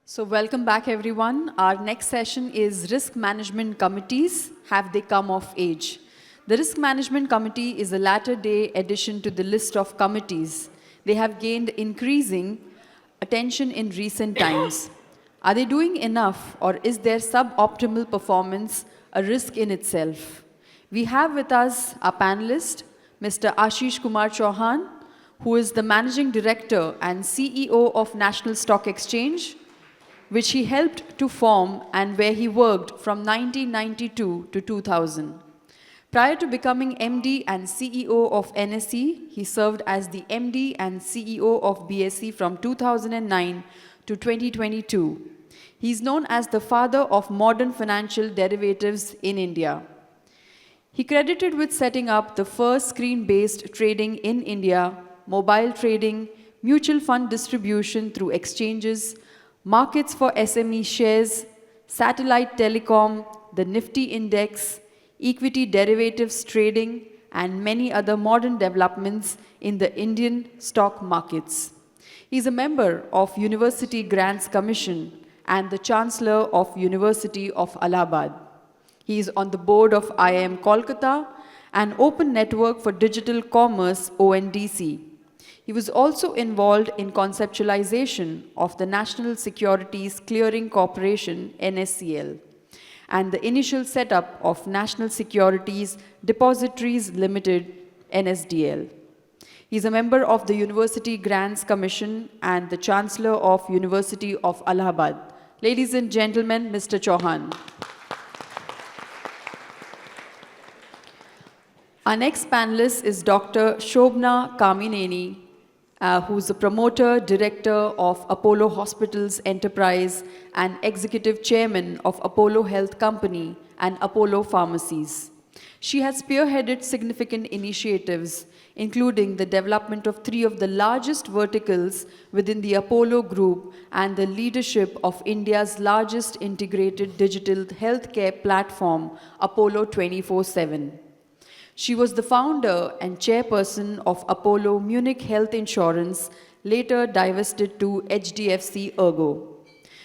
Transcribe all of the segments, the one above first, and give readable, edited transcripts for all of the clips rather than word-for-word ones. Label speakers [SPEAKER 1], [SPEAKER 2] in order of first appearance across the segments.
[SPEAKER 1] So welcome back everyone. Our next session is Risk Management Committees, Have They Come of Age? The Risk Management Committee is a latter-day addition to the list of committees. They have gained increasing attention in recent times. Are they doing enough, or is their suboptimal performance a risk in itself? We have with us our panelist, Mr. Ashish Kumar Chauhan, who is the Managing Director and CEO of National Stock Exchange, which he helped to form and where he worked from 1992 to 2000. Prior to becoming MD and CEO of NSE, he served as the MD and CEO of BSE from 2009 to 2022. He is known as the father of modern financial derivatives in India. He credited with setting up the first screen-based trading in India, mobile trading, mutual fund distribution through exchanges, markets for SME shares, satellite telecom, the Nifty index, equity derivatives trading, and many other modern developments in the Indian stock markets. He is a member of University Grants Commission and the Chancellor of University of Allahabad. He is on the board of IIM Kolkata and Open Network for Digital Commerce ONDC. He was also involved in conceptualization of the National Securities Clearing Corporation, NSCL, and the initial setup of National Securities Depositories Limited, NSDL. He is a member of the University Grants Commission and the Chancellor of University of Allahabad. Ladies and gentlemen, Mr. Chauhan. Our next panelist is Dr. Shobana Kamineni, who's the promoter, director of Apollo Hospitals Enterprise and executive chairman of Apollo Health Company and Apollo Pharmacies. She has spearheaded significant initiatives, including the development of 3 of the largest verticals within the Apollo Group and the leadership of India's largest integrated digital healthcare platform, Apollo 24/7. She was the founder and chairperson of Apollo Munich Health Insurance, later divested to HDFC Ergo.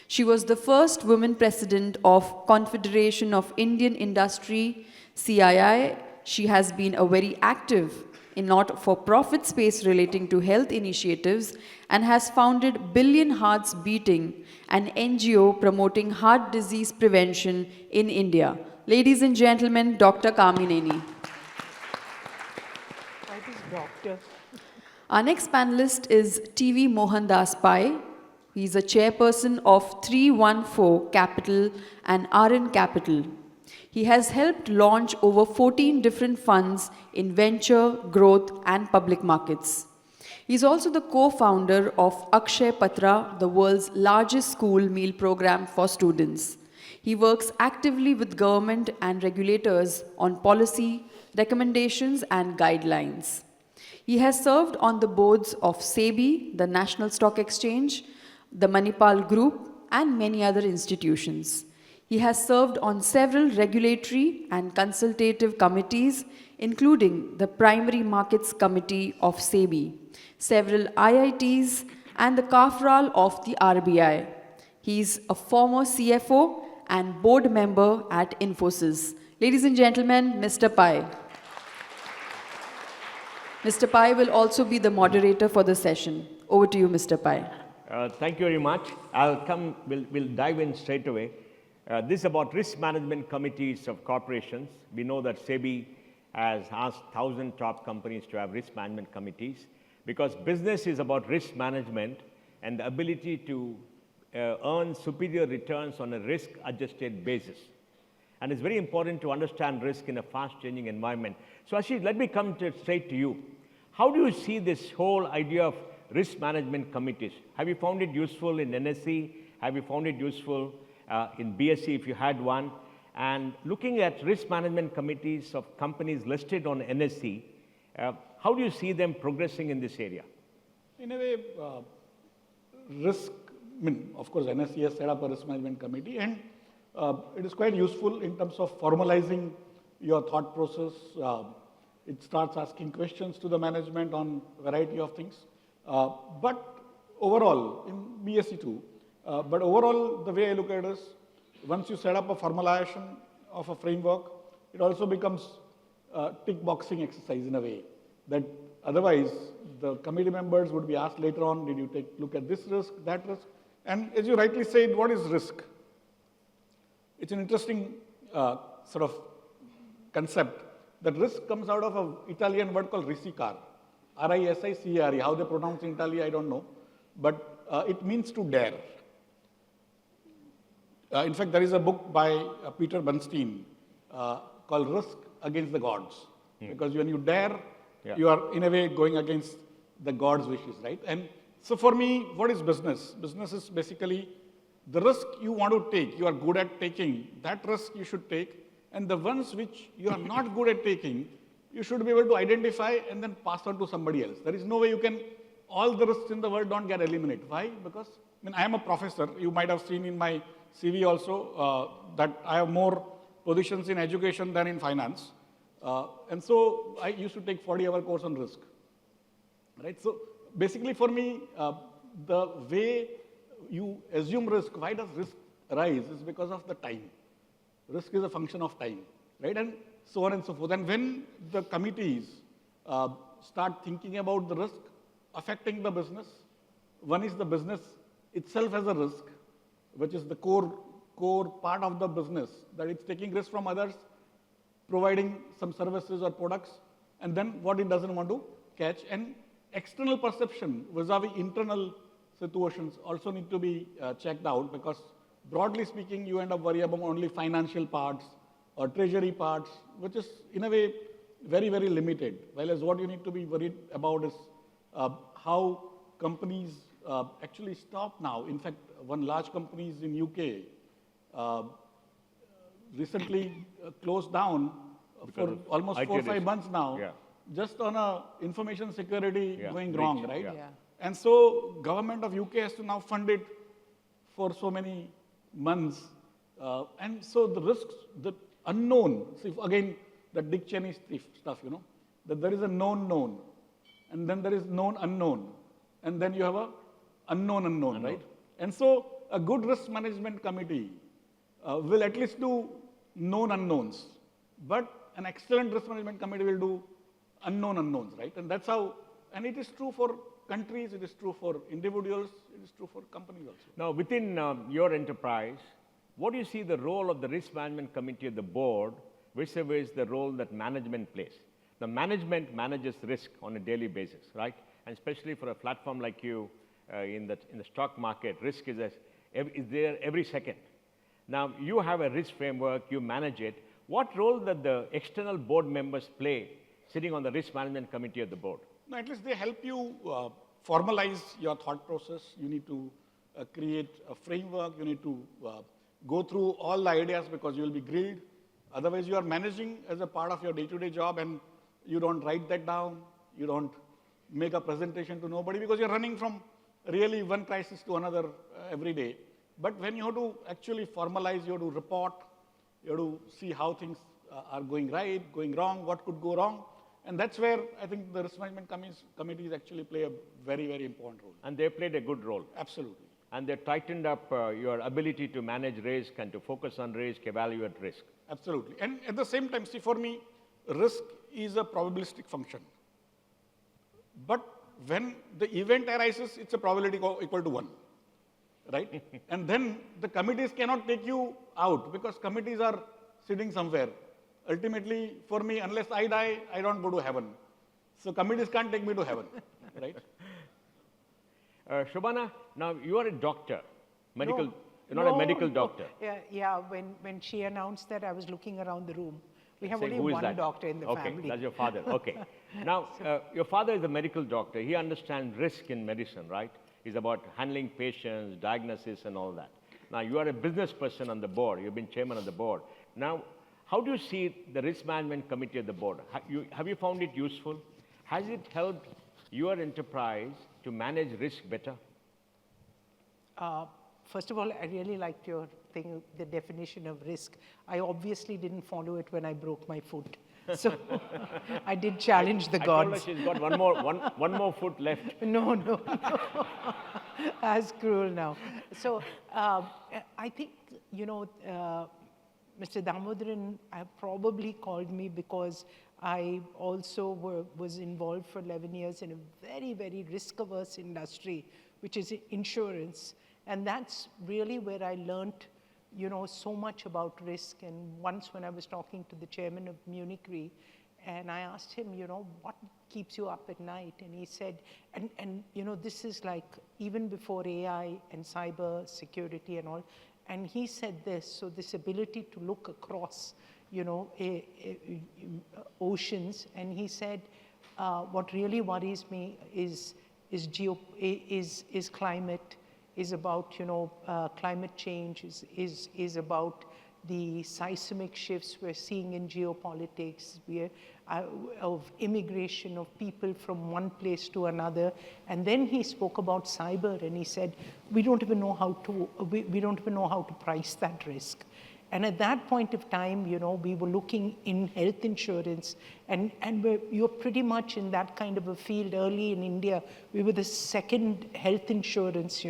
[SPEAKER 1] She was the first woman president of Confederation of Indian Industry, CII. She has been a very active in not-for-profit space relating to health initiatives and has founded Billion Hearts Beating, an NGO promoting heart disease prevention in India. Ladies and gentlemen, Dr. Kamineni.
[SPEAKER 2] Doctor.
[SPEAKER 1] Our next panelist is TV Mohandas Pai. He is a chairperson of 314 Capital and Aarin Capital. He has helped launch over 14 different funds in venture, growth, and public markets. He is also the co-founder of Akshay Patra, the world's largest school meal program for students. He works actively with government and regulators on policy, recommendations, and guidelines. He has served on the boards of SEBI, the National Stock Exchange, the Manipal Group, and many other institutions. He has served on several regulatory and consultative committees, including the Primary Markets Committee of SEBI, several IITs, and the CAFRAL of the RBI. He is a former CFO and board member at Infosys. Ladies and gentlemen, Mr. Pai. Mr. Pai will also be the moderator for the session. Over to you, Mr. Pai.
[SPEAKER 2] Thank you very much. We'll dive in straight away. This is about risk management committees of corporations. We know that SEBI has asked 1,000 top companies to have risk management committees because business is about risk management and the ability to earn superior returns on a risk-adjusted basis. And it's very important to understand risk in a fast-changing environment. So Ashish, let me come straight to you. How do you see this whole idea of risk management committees? Have you found it useful in NSE? Have you found it useful in BSE if you had one? And looking at risk management committees of companies listed on NSE, how do you see them progressing in this area?
[SPEAKER 3] In a way, of course, NSE has set up a risk management committee, and it is quite useful in terms of formalizing your thought process. It starts asking questions to the management on a variety of things. But overall, in BSE too, But overall, the way I look at it is, once you set up a formalization of a framework, it also becomes a tick boxing exercise in a way that otherwise the committee members would be asked later on, did you take look at this risk, that risk? And as you rightly said, what is risk? It's an interesting sort of concept. That risk comes out of an Italian word called risicare, R-I-S-I-C-A-R-E. How they pronounce in Italy, I don't know. But it means to dare. In fact, there is a book by Peter Bernstein called Risk Against the Gods. Because when you dare, you are in a way going against the God's wishes, right? And so for me, what is business? Business is basically the risk you want to take, you are good at taking, that risk you should take. And the ones which you are not good at taking, you should be able to identify and then pass on to somebody else. There is no way you can, all the risks in the world don't get eliminated. Why? Because, I mean, I am a professor. You might have seen in my CV also that I have more positions in education than in finance. And so I used to take 40-hour course on risk. Right? So basically for me, the way you assume risk, why does risk arise is because of the time. Risk is a function of time, right? And so on and so forth. And when the committees start thinking about the risk affecting the business, one is the business itself as a risk, which is the core part of the business, that it's taking risk from others, providing some services or products, and then what it doesn't want to catch. And external perception vis-a-vis internal situations also need to be checked out, because broadly speaking, you end up worrying about only financial parts or treasury parts, which is in a way very, very limited. Whereas what you need to be worried about is how companies actually stop now. In fact, one large company in UK recently closed down for almost 4 or 5 months now, just on information security going wrong, right?
[SPEAKER 1] Yeah.
[SPEAKER 3] And so government of UK has to now fund it for so many months. And so the risks, the unknown, see, again, the Dick Cheney stuff, you know, that there is a known known, and then there is known unknown, and then you have a unknown, right? And so a good risk management committee will at least do known unknowns, but an excellent risk management committee will do unknown unknowns, right? And that's how, and it is true for countries, it is true for individuals, it is true for companies also.
[SPEAKER 2] Now, within your enterprise, what do you see the role of the risk management committee of the board vis-a-vis the role that management plays? The management manages risk on a daily basis, right? And especially for a platform like you in the stock market, risk is there every second. Now, you have a risk framework, you manage it. What role that the external board members play sitting on the risk management committee of the board?
[SPEAKER 3] No, at least they help you formalize your thought process. You need to create a framework. You need to go through all the ideas, because you will be grilled. Otherwise, you are managing as a part of your day-to-day job, and you don't write that down. You don't make a presentation to nobody, because you're running from really one crisis to another every day. But when you have to actually formalize, you have to report, you have to see how things are going right, going wrong, what could go wrong. And that's where I think the risk management committees actually play a very, very important role.
[SPEAKER 2] And they played a good role.
[SPEAKER 3] Absolutely.
[SPEAKER 2] And they tightened up your ability to manage risk and to focus on risk, evaluate risk.
[SPEAKER 3] Absolutely. And at the same time, see, for me, risk is a probabilistic function. But when the event arises, it's a probability equal to 1, right? And then the committees cannot take you out, because committees are sitting somewhere. Ultimately, for me, unless I die, I don't go to heaven. So committees can't take me to heaven, right?
[SPEAKER 2] Shobana, now you are a doctor, medical.
[SPEAKER 4] No,
[SPEAKER 2] You're not a medical doctor.
[SPEAKER 4] Yeah, when she announced that, I was looking around the room. We have
[SPEAKER 2] Saying,
[SPEAKER 4] only
[SPEAKER 2] who is
[SPEAKER 4] one
[SPEAKER 2] that?
[SPEAKER 4] doctor in the family.
[SPEAKER 2] Okay, that's your father. Okay. Now, your father is a medical doctor. He understands risk in medicine, right? He's about handling patients, diagnosis, and all that. Now, you are a business person on the board. You've been chairman of the board. Now, how do you see the risk management committee of the board? Have you found it useful? Has it helped your enterprise to manage risk better?
[SPEAKER 4] First of all, I really liked your thing, the definition of risk. I obviously didn't follow it when I broke my foot. So I did challenge the
[SPEAKER 2] I told her
[SPEAKER 4] gods.
[SPEAKER 2] she's got one more foot left.
[SPEAKER 4] No, no, no. As cruel now. So I think, Mr. Damodaran probably called me because I also was involved for 11 years in a very, very risk-averse industry, which is insurance. And that's really where I learned, so much about risk. And once when I was talking to the chairman of Munich Re, and I asked him, what keeps you up at night? And he said, and this is like even before AI and cyber security and all. And he said this, so this ability to look across, oceans. And he said, what really worries me is climate, is about, climate change, is about the seismic shifts we're seeing in geopolitics, of immigration of people from one place to another. And then he spoke about cyber, and he said, we don't even know how to price that risk. And at that point of time, we were looking in health insurance, and you're pretty much in that kind of a field early in India. We were the second health insurance,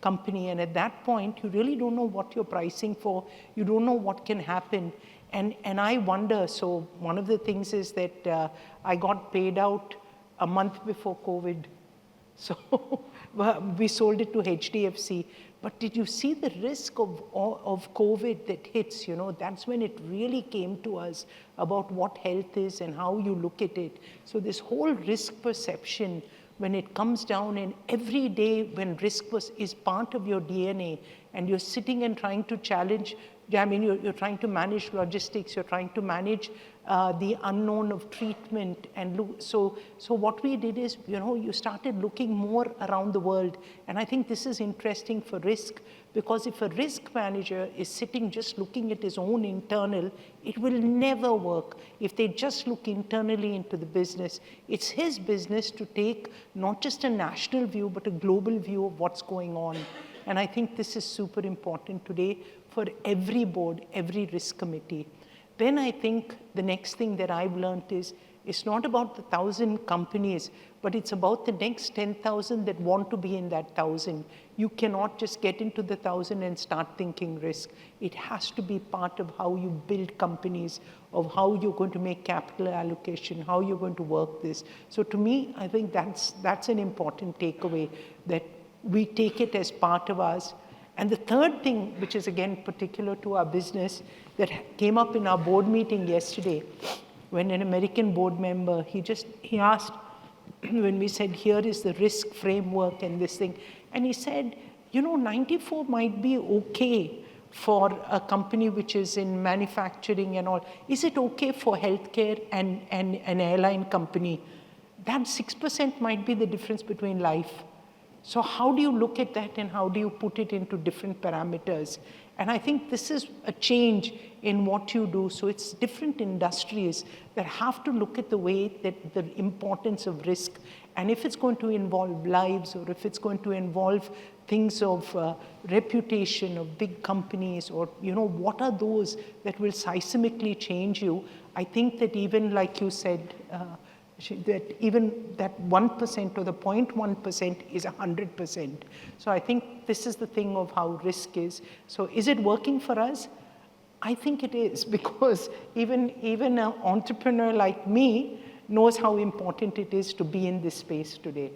[SPEAKER 4] company. And at that point, you really don't know what you're pricing for. You don't know what can happen. And I wonder, so one of the things is that I got paid out a month before COVID. So we sold it to HDFC. But did you see the risk of COVID that hits? That's when it really came to us about what health is and how you look at it. So this whole risk perception, when it comes down, and every day when risk is part of your DNA, and you're sitting and trying to challenge, you're trying to manage logistics, you're trying to manage the unknown of treatment. And so what we did is, you started looking more around the world. And I think this is interesting for risk, because if a risk manager is sitting just looking at his own internal, it will never work. If they just look internally into the business, it's his business to take not just a national view, but a global view of what's going on. And I think this is super important today for every board, every risk committee. Then I think the next thing that I've learned is, it's not about the 1,000 companies, but it's about the next 10,000 that want to be in that 1,000. You cannot just get into the 1,000 and start thinking risk. It has to be part of how you build companies, of how you're going to make capital allocation, how you're going to work this. So to me, I think that's an important takeaway, that we take it as part of us. And the third thing, which is again particular to our business, that came up in our board meeting yesterday, when an American board member, he asked, when we said, here is the risk framework and this thing, and he said, 94 might be okay for a company which is in manufacturing and all. Is it okay for healthcare and an airline company? That 6% might be the difference between life. So how do you look at that, and how do you put it into different parameters? And I think this is a change in what you do. So it's different industries that have to look at the way that the importance of risk, and if it's going to involve lives, or if it's going to involve things of reputation of big companies, or what are those that will seismically change you. I think that even like you said, that even that 1% or the 0.1% is 100%. So I think this is the thing of how risk is. So is it working for us? I think it is, because even an entrepreneur like me knows how important it is to be in this space today.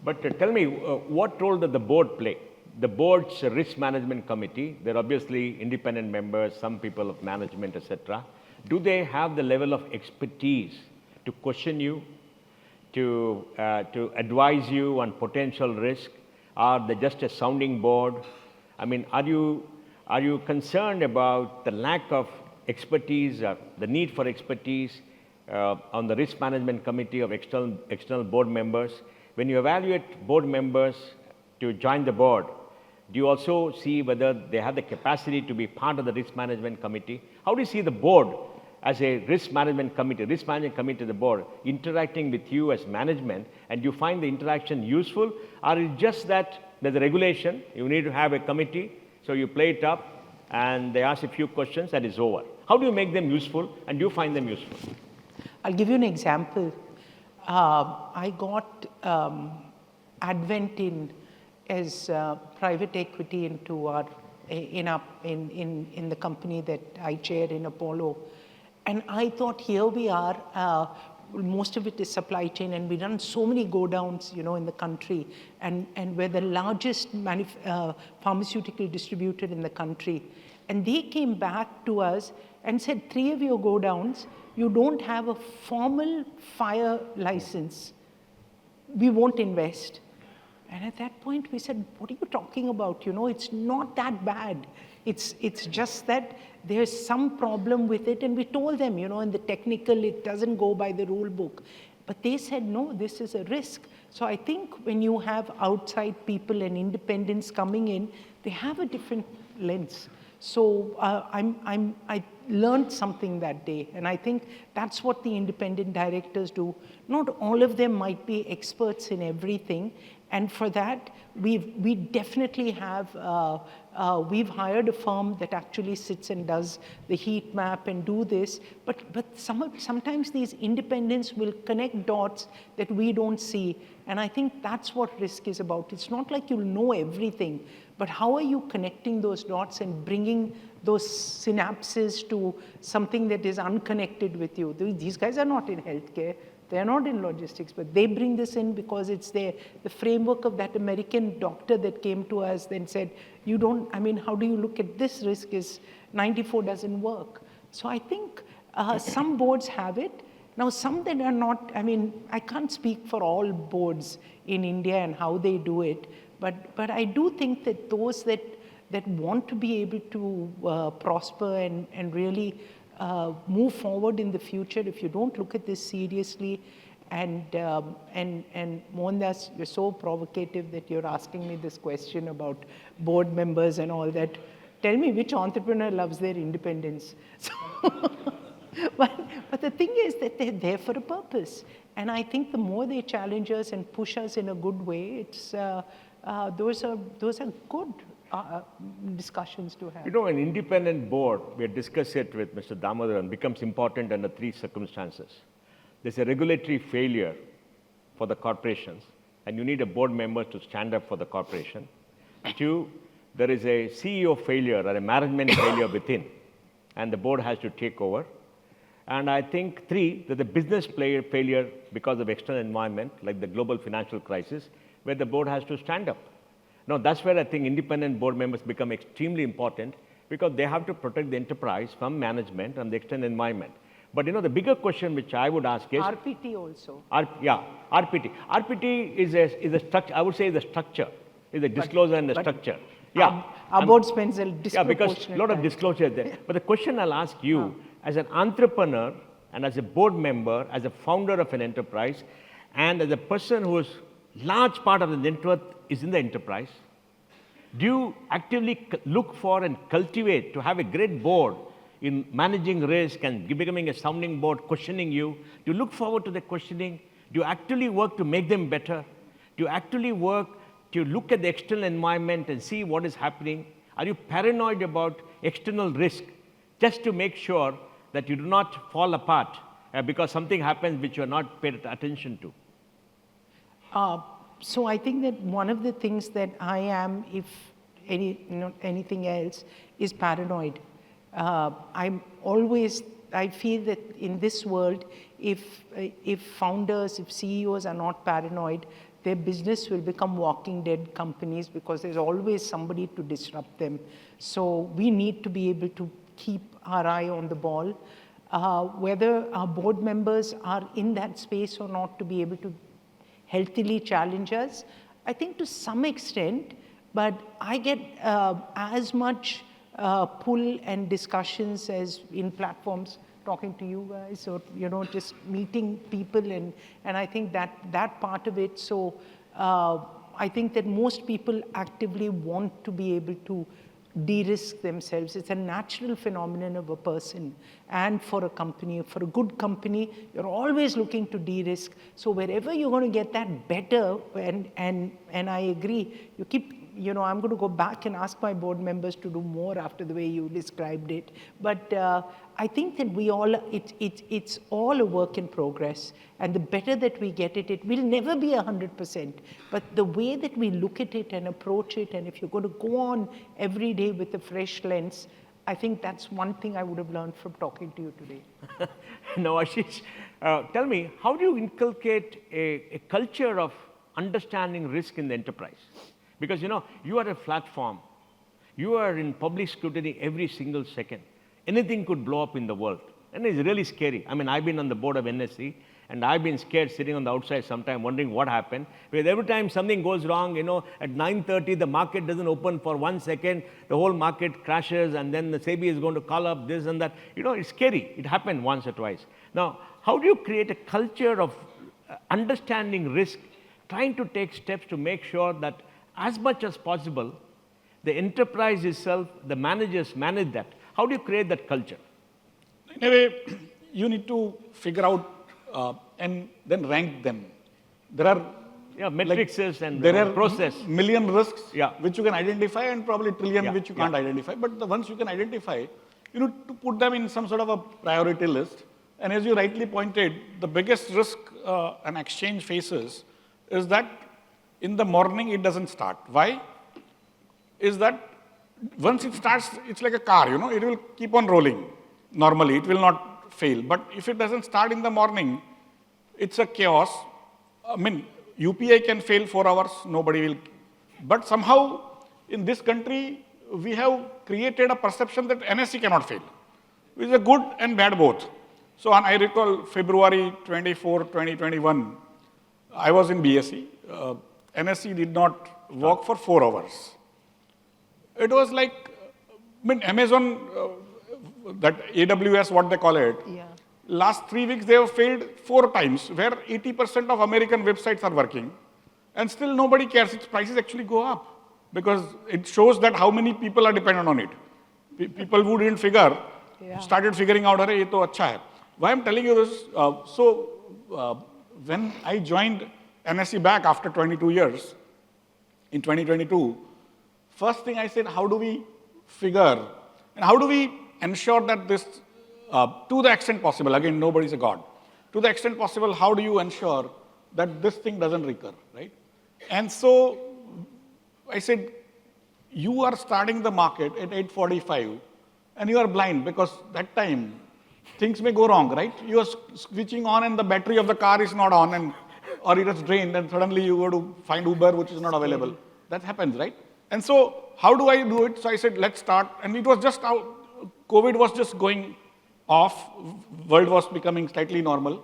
[SPEAKER 2] But tell me, what role does the board play? The board's risk management committee, they're obviously independent members, some people of management, etc. Do they have the level of expertise to question you, to advise you on potential risk? Are they just a sounding board? I mean, are you concerned about the lack of expertise, the need for expertise on the risk management committee of external board members? When you evaluate board members to join the board, do you also see whether they have the capacity to be part of the risk management committee? How do you see the board as a risk management committee of the board, interacting with you as management, and you find the interaction useful? Or is it just that there's a regulation, you need to have a committee, so you play it up, and they ask a few questions and it's over. How do you make them useful, and do you find them useful?
[SPEAKER 4] I'll give you an example. I got Advent in as private equity into our in the company that I chair in Apollo, and I thought, here we are. Most of it is supply chain, and we run so many go-downs, in the country, and we're the largest pharmaceutical distributor in the country. And they came back to us and said, 3 of your go-downs, you don't have a formal fire license. We won't invest. And at that point, we said, what are you talking about? It's not that bad. It's just that there's some problem with it. And we told them, in the technical, it doesn't go by the rule book. But they said, no, this is a risk. So I think when you have outside people and independents coming in, they have a different lens. So I learned something that day, and I think that's what the independent directors do. Not all of them might be experts in everything, and for that, we definitely have, we've hired a firm that actually sits and does the heat map and do this, but sometimes these independents will connect dots that we don't see, and I think that's what risk is about. It's not like you'll know everything, but how are you connecting those dots and bringing those synapses to something that is unconnected with you? These guys are not in healthcare. They're not in logistics, but they bring this in because it's the framework of that American doctor that came to us and said, how do you look at this risk is 94 doesn't work. So I think some boards have it. Now, some that are not, I can't speak for all boards in India and how they do it, but I do think that those that want to be able to prosper and really move forward in the future, if you don't look at this seriously, and Mohandas, you're so provocative that you're asking me this question about board members and all that. Tell me which entrepreneur loves their independence. But the thing is that they're there for a purpose. And I think the more they challenge us and push us in a good way, those are good discussions to have.
[SPEAKER 2] An independent board, we had discussed it with Mr. Damodaran, becomes important under 3 circumstances. There's a regulatory failure for the corporations, and you need a board member to stand up for the corporation. 2, there is a CEO failure or a management failure within, and the board has to take over. And I think 3, that the business failure because of external environment, like the global financial crisis, where the board has to stand up. Now, that's where I think independent board members become extremely important, because they have to protect the enterprise from management and the external environment. But the bigger question which I would ask is...
[SPEAKER 4] RPT also.
[SPEAKER 2] RPT. RPT is a structure, I would say the structure, is a disclosure and a structure.
[SPEAKER 4] Our board spends a disproportionate
[SPEAKER 2] because a lot of disclosure there. But the question I'll ask you, as an entrepreneur and as a board member, as a founder of an enterprise, and as a person whose large part of the net worth is in the enterprise, do you actively look for and cultivate to have a great board in managing risk and becoming a sounding board, questioning you? Do you look forward to the questioning? Do you actively work to make them better? Do you actively work to look at the external environment and see what is happening? Are you paranoid about external risk just to make sure that you do not fall apart because something happens which you are not paid attention to?
[SPEAKER 4] So I think that one of the things that I am, if anything else, is paranoid. I feel that in this world, if founders, if CEOs are not paranoid, their business will become walking dead companies, because there's always somebody to disrupt them. So we need to be able to keep our eye on the ball, whether our board members are in that space or not, to be able to healthily challenge us. I think to some extent, but I get as much pull and discussions as in platforms, talking to you guys, or just meeting people, and I think that part of it. So I think that most people actively want to be able to de-risk themselves. It's a natural phenomenon of a person, and for a company, for a good company, you're always looking to de-risk. So wherever you're going to get that better, and I agree, you keep I'm going to go back and ask my board members to do more after the way you described it. But I think that it's all a work in progress. And the better that we get it, it will never be 100%. But the way that we look at it and approach it, and if you're going to go on every day with a fresh lens, I think that's one thing I would have learned from talking to you today.
[SPEAKER 2] Now, Ashish, tell me, how do you inculcate a culture of understanding risk in the enterprise? Because, you are a platform. You are in public scrutiny every single second. Anything could blow up in the world. And it's really scary. I mean, I've been on the board of NSE, and I've been scared sitting on the outside sometime wondering what happened. Because every time something goes wrong, at 9:30, the market doesn't open for 1 second, the whole market crashes, and then the SEBI is going to call up this and that. It's scary. It happened once or twice. Now, how do you create a culture of understanding risk, trying to take steps to make sure that as much as possible, the enterprise itself, the managers manage that? How do you create that culture?
[SPEAKER 3] In a way, you need to figure out and then rank them. There are
[SPEAKER 2] matrices and
[SPEAKER 3] there are
[SPEAKER 2] process.
[SPEAKER 3] Million risks
[SPEAKER 2] Yeah.
[SPEAKER 3] which you can identify, and probably trillion which you can't
[SPEAKER 2] Yeah.
[SPEAKER 3] identify. But the ones you can identify, you need to put them in some sort of a priority list. And as you rightly pointed, the biggest risk an exchange faces is that in the morning it doesn't start. Why? Is that once it starts, it's like a car, it will keep on rolling normally. It will not fail. But if it doesn't start in the morning, it's a chaos. I mean, UPI can fail 4 hours, nobody will. But somehow in this country, we have created a perception that NSE cannot fail, which is a good and bad both. So I recall February 24, 2021, I was in BSE. NSE did not work for 4 hours. It was like, Amazon, that AWS, what they call it,
[SPEAKER 4] Yeah.
[SPEAKER 3] last 3 weeks they have failed 4 times, where 80% of American websites are working, and still nobody cares. Its prices actually go up, because it shows that how many people are dependent on it. People who didn't figure, started figuring out, "Arey, ye to acha hai." Why I'm telling you this, when I joined NSE back after 22 years, in 2022, first thing I said, how do we figure, and how do we ensure that this, to the extent possible, again, nobody's a god, to the extent possible, how do you ensure that this thing doesn't recur, right? And so I said, you are starting the market at 8:45, and you are blind, because that time, things may go wrong, right? You are switching on and the battery of the car is not on, or it is drained, and suddenly you go to find Uber, which is not available. That happens, right? And so how do I do it? So I said, let's start. And it was just how COVID was just going off. World was becoming slightly normal.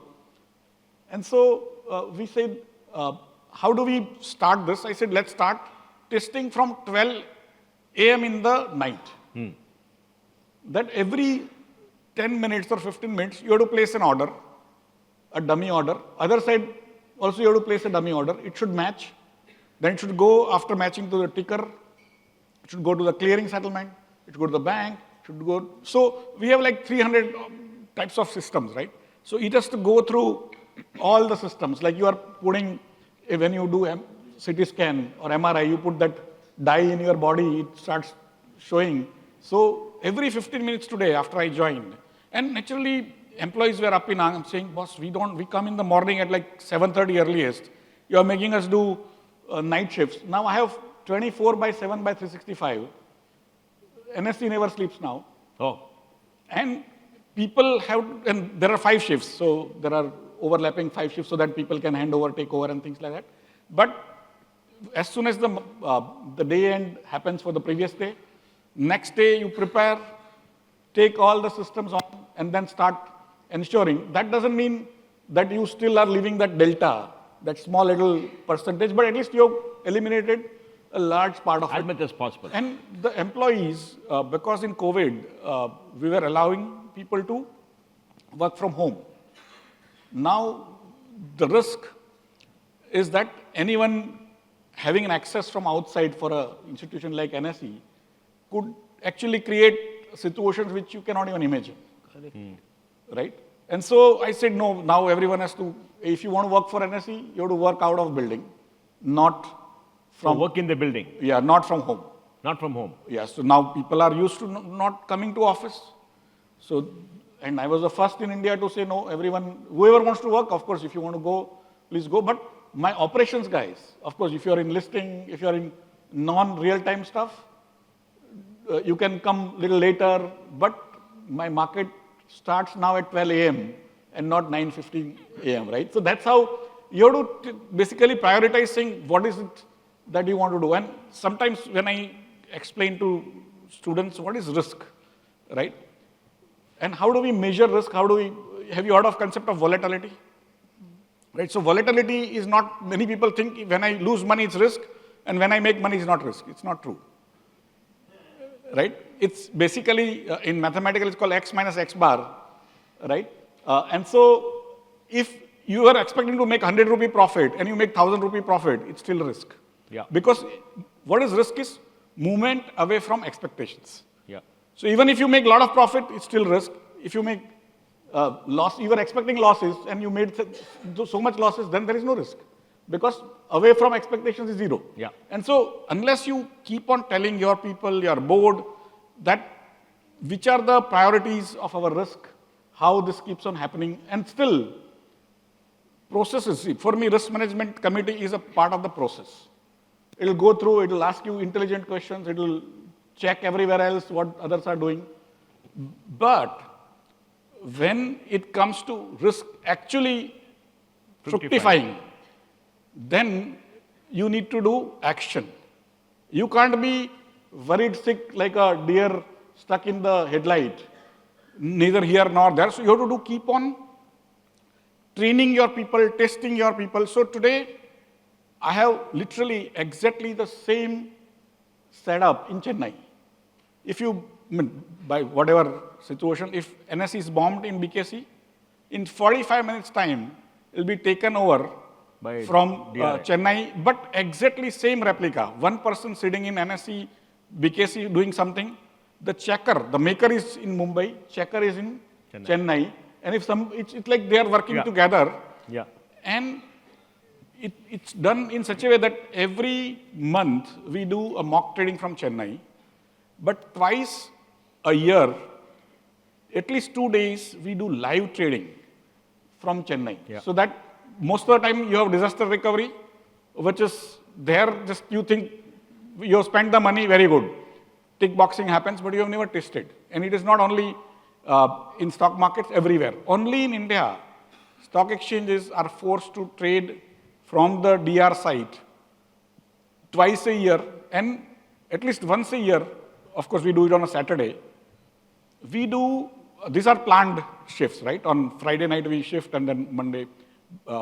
[SPEAKER 3] And so we said, how do we start this? I said, let's start testing from 12 a.m. in the night. That every 10 minutes or 15 minutes, you have to place an order, a dummy order. Other side, also you have to place a dummy order. It should match. Then it should go, after matching, to the ticker. It should go to the clearing settlement. It should go to the bank. It should go. So we have like 300 types of systems, right? So it has to go through all the systems. Like you are putting, when you do CT scan or MRI, you put that dye in your body, it starts showing. So every 15 minutes today, after I joined, and naturally employees were up in arms saying, boss, we come in the morning at like 7:30 earliest. You are making us do night shifts. Now I have 24/7 by 365. NSE never sleeps now.
[SPEAKER 2] Oh.
[SPEAKER 3] And people have, and there are 5 shifts, so there are overlapping 5 shifts so that people can hand over, take over and things like that. But as soon as the day end happens for the previous day, next day you prepare, take all the systems on, and then start ensuring. That doesn't mean that you still are leaving that delta, that small little percentage, but at least you have eliminated a large part of it.
[SPEAKER 2] As much as possible.
[SPEAKER 3] And the employees, because in COVID, we were allowing people to work from home. Now, the risk is that anyone having an access from outside for an institution like NSE could actually create situations which you cannot even imagine. Right? And so I said, no, now everyone has to, if you want to work for NSE, you have to work out of building, not
[SPEAKER 2] work in the building,
[SPEAKER 3] Yeah, not from home.
[SPEAKER 2] not from home.
[SPEAKER 3] Yeah, so now people are used to not coming to office. So, and I was the first in India to say, no, everyone, whoever wants to work, of course, if you want to go, please go. But my operations guys, of course, if you're in listing, if you're in non-real-time stuff, you can come a little later, but my market starts now at 12 a.m. and not 9:15 a.m., right? So that's how you have to basically prioritize saying what is it that you want to do. And sometimes when I explain to students what is risk, right? And how do we measure risk? Have you heard of concept of volatility? Right, so volatility is not, many people think when I lose money it's risk, and when I make money it's not risk. It's not true. Right? It's basically, in mathematical it's called x minus x bar, right? And so if you are expecting to make 100 rupee profit and you make 1000 rupee profit, it's still risk.
[SPEAKER 2] Yeah.
[SPEAKER 3] Because what is risk is movement away from expectations.
[SPEAKER 2] Yeah.
[SPEAKER 3] So even if you make a lot of profit, it's still risk. If you make loss, you were expecting losses and you made so much losses, then there is no risk. Because away from expectations is zero.
[SPEAKER 2] Yeah.
[SPEAKER 3] And so unless you keep on telling your people, your board, that which are the priorities of our risk, how this keeps on happening, and still processes. For me, risk management committee is a part of the process. It'll go through, it'll ask you intelligent questions, it'll check everywhere else what others are doing. But when it comes to risk actually fructifying, then you need to do action. You can't be worried sick like a deer stuck in the headlight, neither here nor there. So you have to keep on training your people, testing your people. So today, I have literally exactly the same setup in Chennai. If you, by whatever situation, if NSE is bombed in BKC, in 45 minutes time, it will be taken over from Chennai, but exactly same replica. One person sitting in NSE, BKC doing something. The checker, the maker is in Mumbai, checker is in Chennai. And if it's like they are working together.
[SPEAKER 2] Yeah.
[SPEAKER 3] And it's done in such a way that every month we do a mock trading from Chennai, but twice a year, at least 2 days, we do live trading from Chennai.
[SPEAKER 2] Yeah.
[SPEAKER 3] So that most of the time you have disaster recovery, which is there, just you think you have spent the money, very good. Tick boxing happens, but you have never tested. And it is not only in stock markets, everywhere. Only in India, stock exchanges are forced to trade from the DR site twice a year, and at least once a year, of course we do it on a Saturday, we do, these are planned shifts, right? On Friday night we shift, and then Monday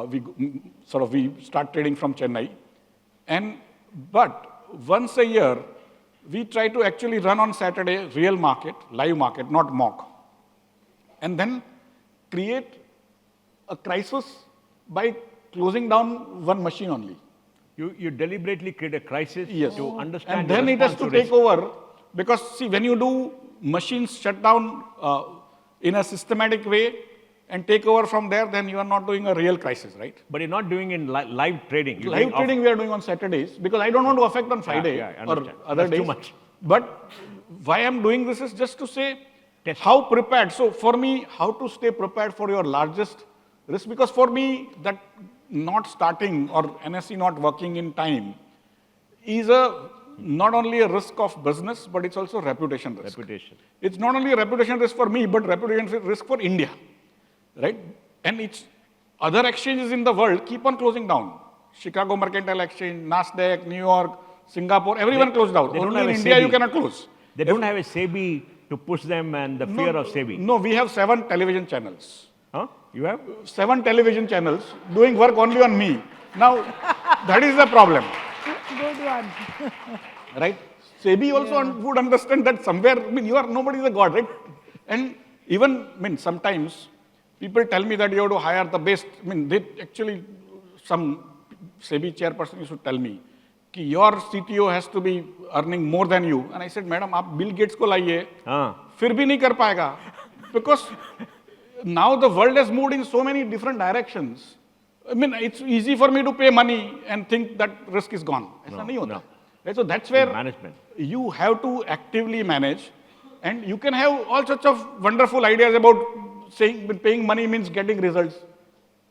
[SPEAKER 3] we start trading from Chennai. But once a year, we try to actually run on Saturday real market, live market, not mock. And then create a crisis by closing down one machine only.
[SPEAKER 2] You deliberately create a crisis to understand.
[SPEAKER 3] And then it has to take over, because see, when you do machines shut down in a systematic way and take over from there, then you are not doing a real crisis, right?
[SPEAKER 2] But you're not doing in live trading.
[SPEAKER 3] Live trading we are doing on Saturdays, because I don't want to affect on Friday or other days.
[SPEAKER 2] Too much.
[SPEAKER 3] But why I'm doing this is just to say how prepared. So for me, how to stay prepared for your largest risk, because for me, that not starting or NSE not working in time is not only a risk of business, but it's also reputation risk. It's not only a reputation risk for me, but reputation risk for India, right? And it's other exchanges in the world keep on closing down. Chicago Mercantile Exchange, Nasdaq, New York, Singapore, everyone closed down. Only in India you cannot close.
[SPEAKER 2] They don't have a SEBI to push them and the fear of SEBI.
[SPEAKER 3] No, we have 7 television channels.
[SPEAKER 2] Huh? You have?
[SPEAKER 3] 7 television channels doing work only on me. Now, that is the problem.
[SPEAKER 4] Good one.
[SPEAKER 3] Right? SEBI also would understand that somewhere, nobody is a god, right? And even, sometimes people tell me that you have to hire the best. Some SEBI chairperson used to tell me, कि your CTO has to be earning more than you. And I said, madam, आप Bill Gates को लाइए, फिर भी नहीं कर पाएगा. Because now the world has moved in so many different directions. I mean, it's easy for me to pay money and think that risk is gone. ऐसा नहीं होता. Right? So that's where
[SPEAKER 2] management.
[SPEAKER 3] You have to actively manage, and you can have all sorts of wonderful ideas about saying paying money means getting results.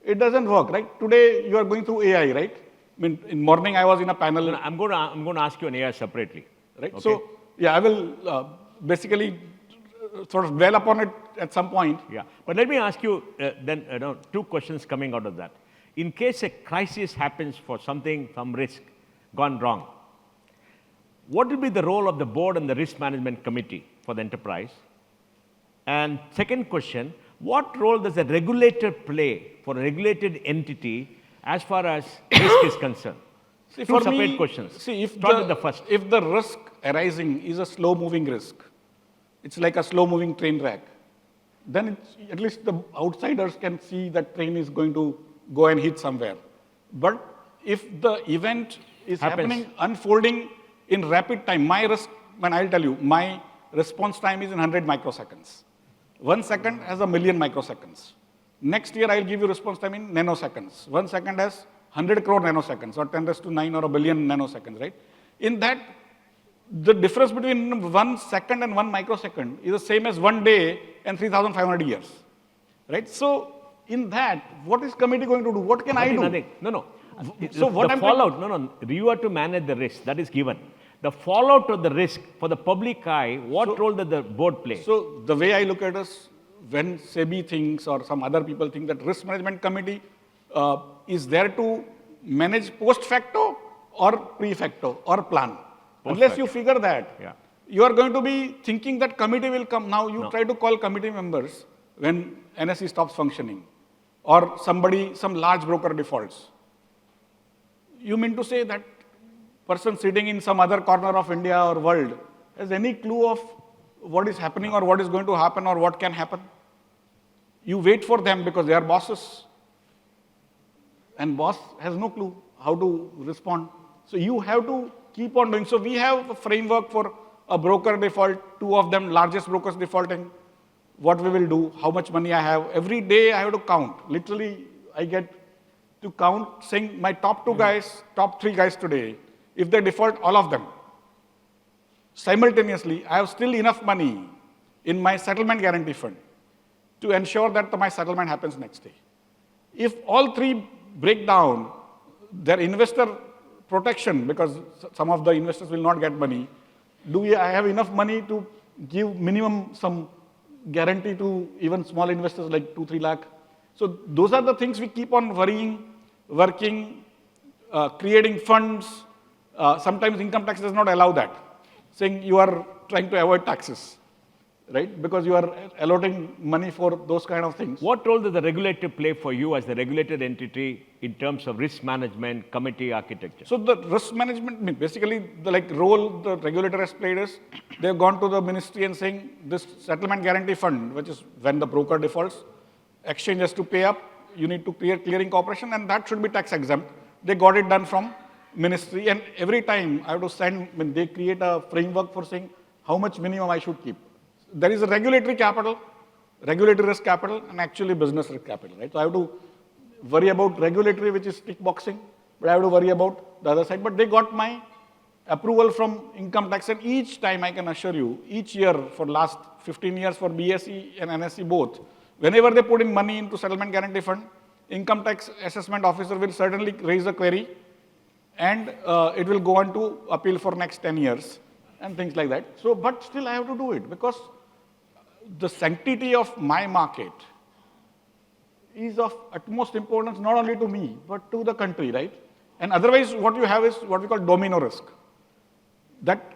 [SPEAKER 3] It doesn't work, right? Today you are going through AI, right? I mean, in morning I was in a panel.
[SPEAKER 2] No, I'm going to ask you on AI separately.
[SPEAKER 3] Right.
[SPEAKER 2] Okay?
[SPEAKER 3] So yeah, I will basically sort of dwell upon it at some point.
[SPEAKER 2] Yeah, but let me ask you then two questions coming out of that. In case a crisis happens for something, some risk gone wrong, what will be the role of the board and the risk management committee for the enterprise? And second question, what role does a regulator play for a regulated entity as far as risk is concerned?
[SPEAKER 3] See,
[SPEAKER 2] Two
[SPEAKER 3] for
[SPEAKER 2] separate
[SPEAKER 3] me,
[SPEAKER 2] questions.
[SPEAKER 3] See, if
[SPEAKER 2] Start with the first.
[SPEAKER 3] If the risk arising is a slow-moving risk, it's like a slow-moving train track, then at least the outsiders can see that train is going to go and hit somewhere. But if the event is happening, unfolding in rapid time, my risk, and I'll tell you, my response time is in 100 microseconds. 1 second has a million microseconds. Next year, I'll give you response time in nanoseconds. 1 second has 100 crore nanoseconds, or 10⁻⁹ or a billion nanoseconds, right? In that, the difference between 1 second and 1 microsecond is the same as 1 day and 3,500 years, right? So, in that, what is committee going to do? What can I do?
[SPEAKER 2] Nothing. No.
[SPEAKER 3] So what
[SPEAKER 2] the fallout, no, you are to manage the risk, that is given. The fallout of the risk for the public eye, what role does the board play?
[SPEAKER 3] So the way I look at it, when SEBI thinks or some other people think that risk management committee is there to manage post facto or pre facto or plan. Unless you figure that, you are going to be thinking that committee will come. Now you try to call committee members when NSE stops functioning or somebody, some large broker defaults. You mean to say that person sitting in some other corner of India or world has any clue of what is happening or what is going to happen or what can happen? You wait for them because they are bosses. And boss has no clue how to respond. So you have to keep on doing. So we have a framework for a broker default, 2 of them largest brokers defaulting, what we will do, how much money I have. Every day I have to count. Literally, I get to count saying my top 2 guys, top 3 guys today, if they default all of them, simultaneously, I have still enough money in my settlement guarantee fund to ensure that my settlement happens next day. If all 3 break down, their investor protection, because some of the investors will not get money, I have enough money to give minimum some guarantee to even small investors like 2-3 lakh? So those are the things we keep on worrying, working, creating funds. Sometimes income tax does not allow that, saying you are trying to avoid taxes, right? Because you are allotting money for those kind of things.
[SPEAKER 2] What role does the regulator play for you as the regulated entity in terms of risk management, committee architecture?
[SPEAKER 3] So the risk management, basically the role the regulator has played is, they've gone to the ministry and saying this settlement guarantee fund, which is when the broker defaults, exchange has to pay up, you need to create clearing corporation, and that should be tax exempt. They got it done from ministry, and every time I have to send, when they create a framework for saying how much minimum I should keep. There is a regulatory capital, regulatory risk capital, and actually business risk capital, right? So I have to worry about regulatory, which is tick boxing, but I have to worry about the other side. But they got my approval from income tax, and each time I can assure you, each year for last 15 years for BSE and NSE both, whenever they put in money into settlement guarantee fund, income tax assessment officer will certainly raise a query, and it will go on to appeal for next 10 years and things like that. So, but still I have to do it because the sanctity of my market is of utmost importance not only to me, but to the country, right? And otherwise, what you have is what we call domino risk. That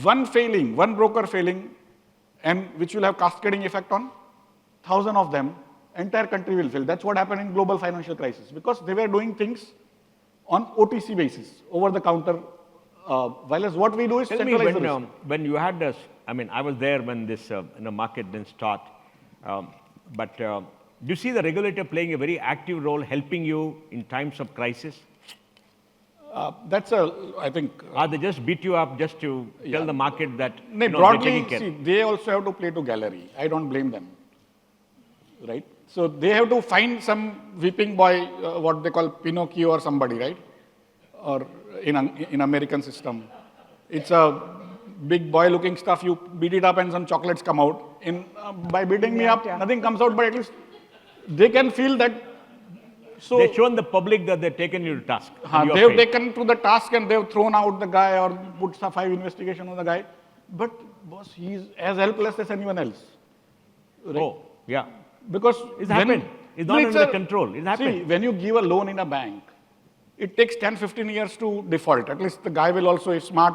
[SPEAKER 3] one failing, one broker failing, and which will have cascading effect on 1,000 of them, entire country will fail. That's what happened in global financial crisis, because they were doing things on OTC basis, over the counter, while as what we do is centralized risk.
[SPEAKER 2] When you had this, I mean, I was there when this market didn't start, but do you see the regulator playing a very active role, helping you in times of crisis?
[SPEAKER 3] I think...
[SPEAKER 2] Or they just beat you up just to tell the market that
[SPEAKER 3] broadly, see, they also have to play to gallery. I don't blame them, right? So they have to find some weeping boy, what they call Pinocchio or somebody, right? Or in American system. It's a big boy-looking stuff. You beat it up and some chocolates come out. By beating me up, nothing comes out, but at least they can feel that. So
[SPEAKER 2] They've shown the public that they've taken you to task.
[SPEAKER 3] they have taken to the task and they've thrown out the guy or put some 5 investigation on the guy. But boss, he's as helpless as anyone else. Right?
[SPEAKER 2] Oh, yeah.
[SPEAKER 3] Because
[SPEAKER 2] It's happened. It's not under control. It's happened.
[SPEAKER 3] See, when you give a loan in a bank, it takes 10, 15 years to default. At least the guy will also, if smart,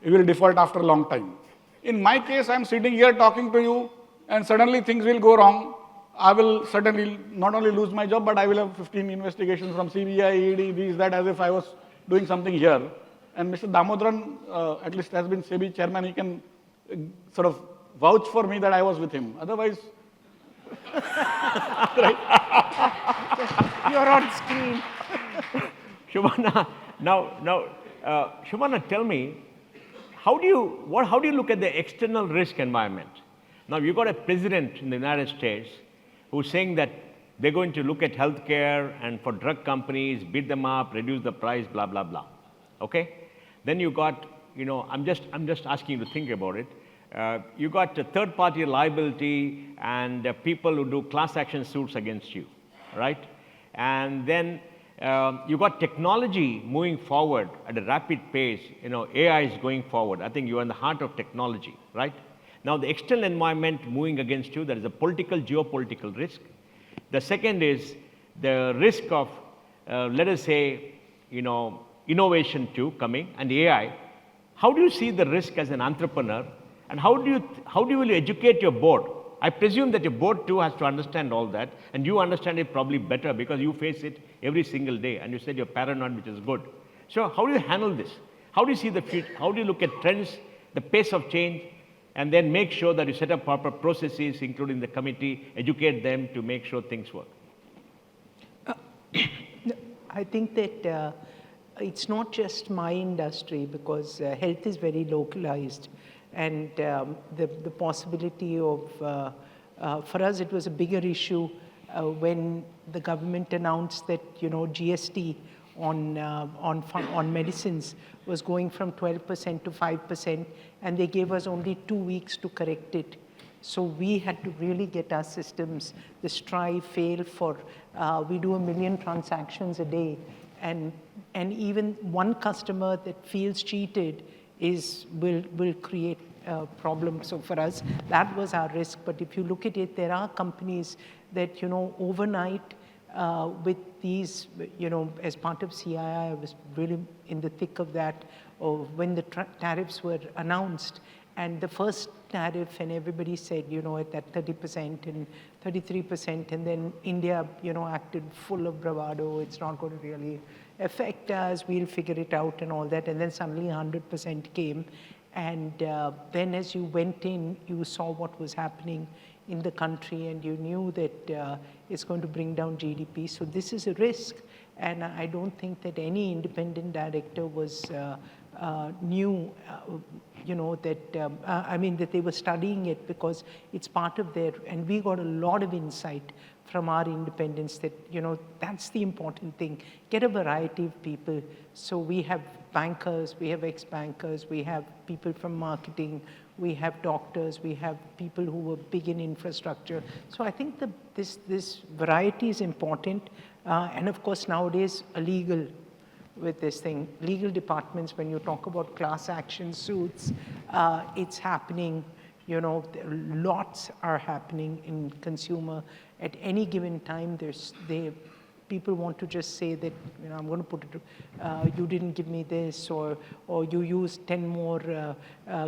[SPEAKER 3] he will default after a long time. In my case, I'm sitting here talking to you, and suddenly things will go wrong. I will certainly not only lose my job, but I will have 15 investigations from CBI, ED, these, that, as if I was doing something here. And Mr. Damodaran, at least has been SEBI chairman, he can sort of vouch for me that I was with him. Otherwise, right?
[SPEAKER 4] You're on screen.
[SPEAKER 2] Shobana, Shobana, tell me, how do you look at the external risk environment? Now, you've got a president in the United States who's saying that they're going to look at healthcare and for drug companies, beat them up, reduce the price, blah, blah, blah. Okay? Then you got, I'm just asking you to think about it. You got third-party liability and people who do class action suits against you, right? And then you got technology moving forward at a rapid pace. AI is going forward. I think you're in the heart of technology, right? Now, the external environment moving against you, there is a political, geopolitical risk. The second is the risk of, let us say, innovation too coming and AI. How do you see the risk as an entrepreneur? And how do you educate your board? I presume that your board too has to understand all that, and you understand it probably better because you face it every single day, and you said you're paranoid, which is good. So how do you handle this? How do you see the future? How do you look at trends, the pace of change, and then make sure that you set up proper processes, including the committee, educate them to make sure things work?
[SPEAKER 4] I think that it's not just my industry because health is very localized. And the possibility of, for us, it was a bigger issue when the government announced that, GST on medicines was going from 12% to 5%, and they gave us only 2 weeks to correct it. So we had to really get our systems, the strive, fail for, we do 1 million transactions a day, and even one customer that feels cheated will create a problem. So for us, that was our risk. But if you look at it, there are companies that, overnight with these, as part of CII, I was really in the thick of that, when the tariffs were announced. And the first tariff, and everybody said, at that 30% and 33%, and then India, acted full of bravado. It's not going to really affect us. We'll figure it out and all that. And then suddenly 100% came. And then as you went in, you saw what was happening in the country, and you knew that it's going to bring down GDP. So this is a risk. And I don't think that any independent director was knew, that they were studying it because it's part of their, and we got a lot of insight from our independents that, that's the important thing. Get a variety of people. So we have bankers, we have ex-bankers, we have people from marketing, we have doctors, we have people who were big in infrastructure. So I think this variety is important. And of course, nowadays, legal with this thing. Legal departments, when you talk about class action suits, it's happening, lots are happening in consumer. At any given time, people want to just say that, I'm going to put it, you didn't give me this, or you used 10 more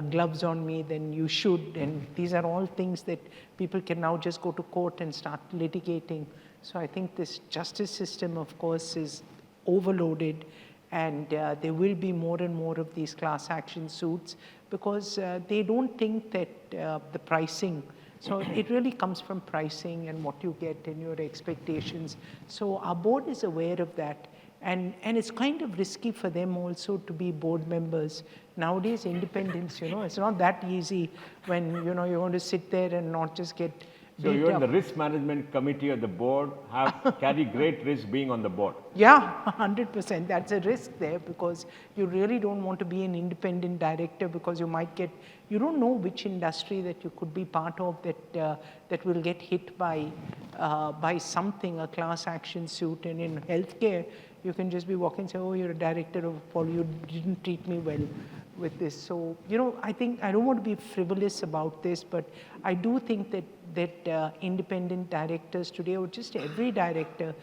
[SPEAKER 4] gloves on me than you should. And these are all things that people can now just go to court and start litigating. So I think this justice system, of course, is overloaded, and there will be more and more of these class action suits because they don't think that the pricing, so it really comes from pricing and what you get and your expectations. So our board is aware of that, and it's kind of risky for them also to be board members. Nowadays, independence, it's not that easy when, you're going to sit there and not just get
[SPEAKER 2] So you're in the risk management committee of the board, carry great risk being on the board.
[SPEAKER 4] Yeah, 100%. That's a risk there because you really don't want to be an independent director because you don't know which industry that you could be part of that will get hit by something, a class action suit. And in healthcare, you can just be walking and say, oh, you're a director of you didn't treat me well with this. So, I think I don't want to be frivolous about this, but I do think that independent directors today, or just every director,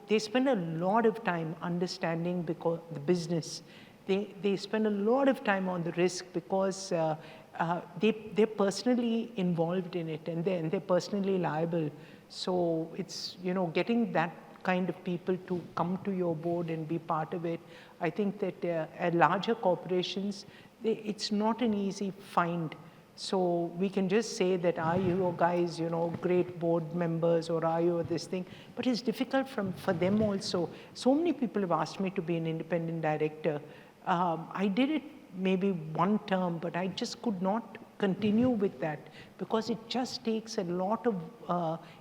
[SPEAKER 4] they spend a lot of time understanding the business. They spend a lot of time on the risk because they're personally involved in it and they're personally liable. So it's, getting that kind of people to come to your board and be part of it. I think that at larger corporations, it's not an easy find. So we can just say that are you guys, great board members, or are you this thing? But it's difficult for them also. So many people have asked me to be an independent director. I did it maybe one term, but I just could not continue with that because it just takes a lot of